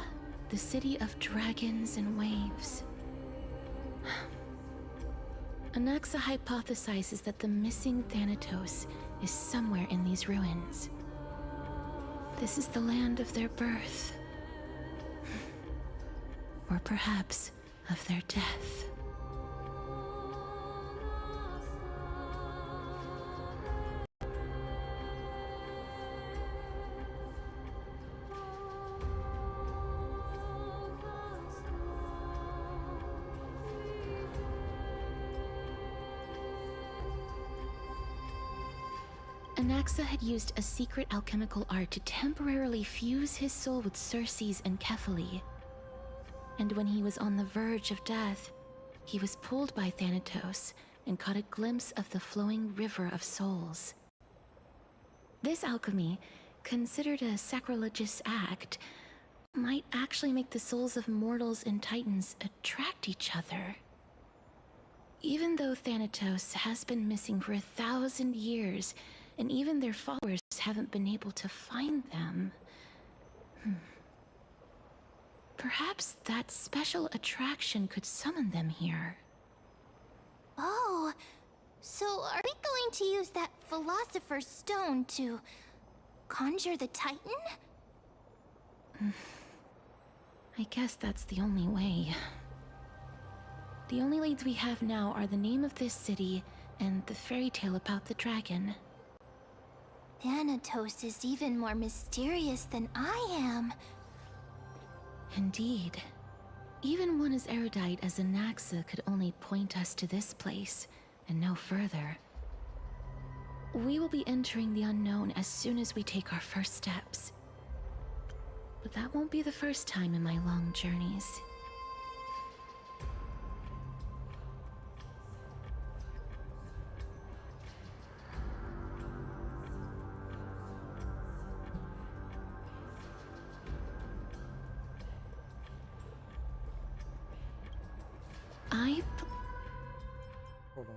the city of dragons and waves. Anaxa hypothesizes that the missing Thanatos is somewhere in these ruins. This is the land of their birth. Or perhaps of their death. Anaxa had used a secret alchemical art to temporarily fuse his soul with Circe's and Kephale. And when he was on the verge of death, he was pulled by Thanatos and caught a glimpse of the flowing river of souls. This alchemy, considered a sacrilegious act, might actually make the souls of mortals and titans attract each other. Even though Thanatos has been missing for 1,000 years, and even their followers haven't been able to find them. Perhaps that special attraction could summon them here. Oh, so are we going to use that Philosopher's Stone to conjure the Titan? I guess that's the only way. The only leads we have now are the name of this city and the fairy tale about the dragon. Thanatos is even more mysterious than I am. Indeed. Even one as erudite as Anaxa could only point us to this place, and no further. We will be entering the unknown as soon as we take our first steps. But that won't be the first time in my long journeys. Hold on.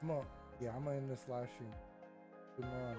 Come on. Yeah, I'm gonna end this live stream. Good morning.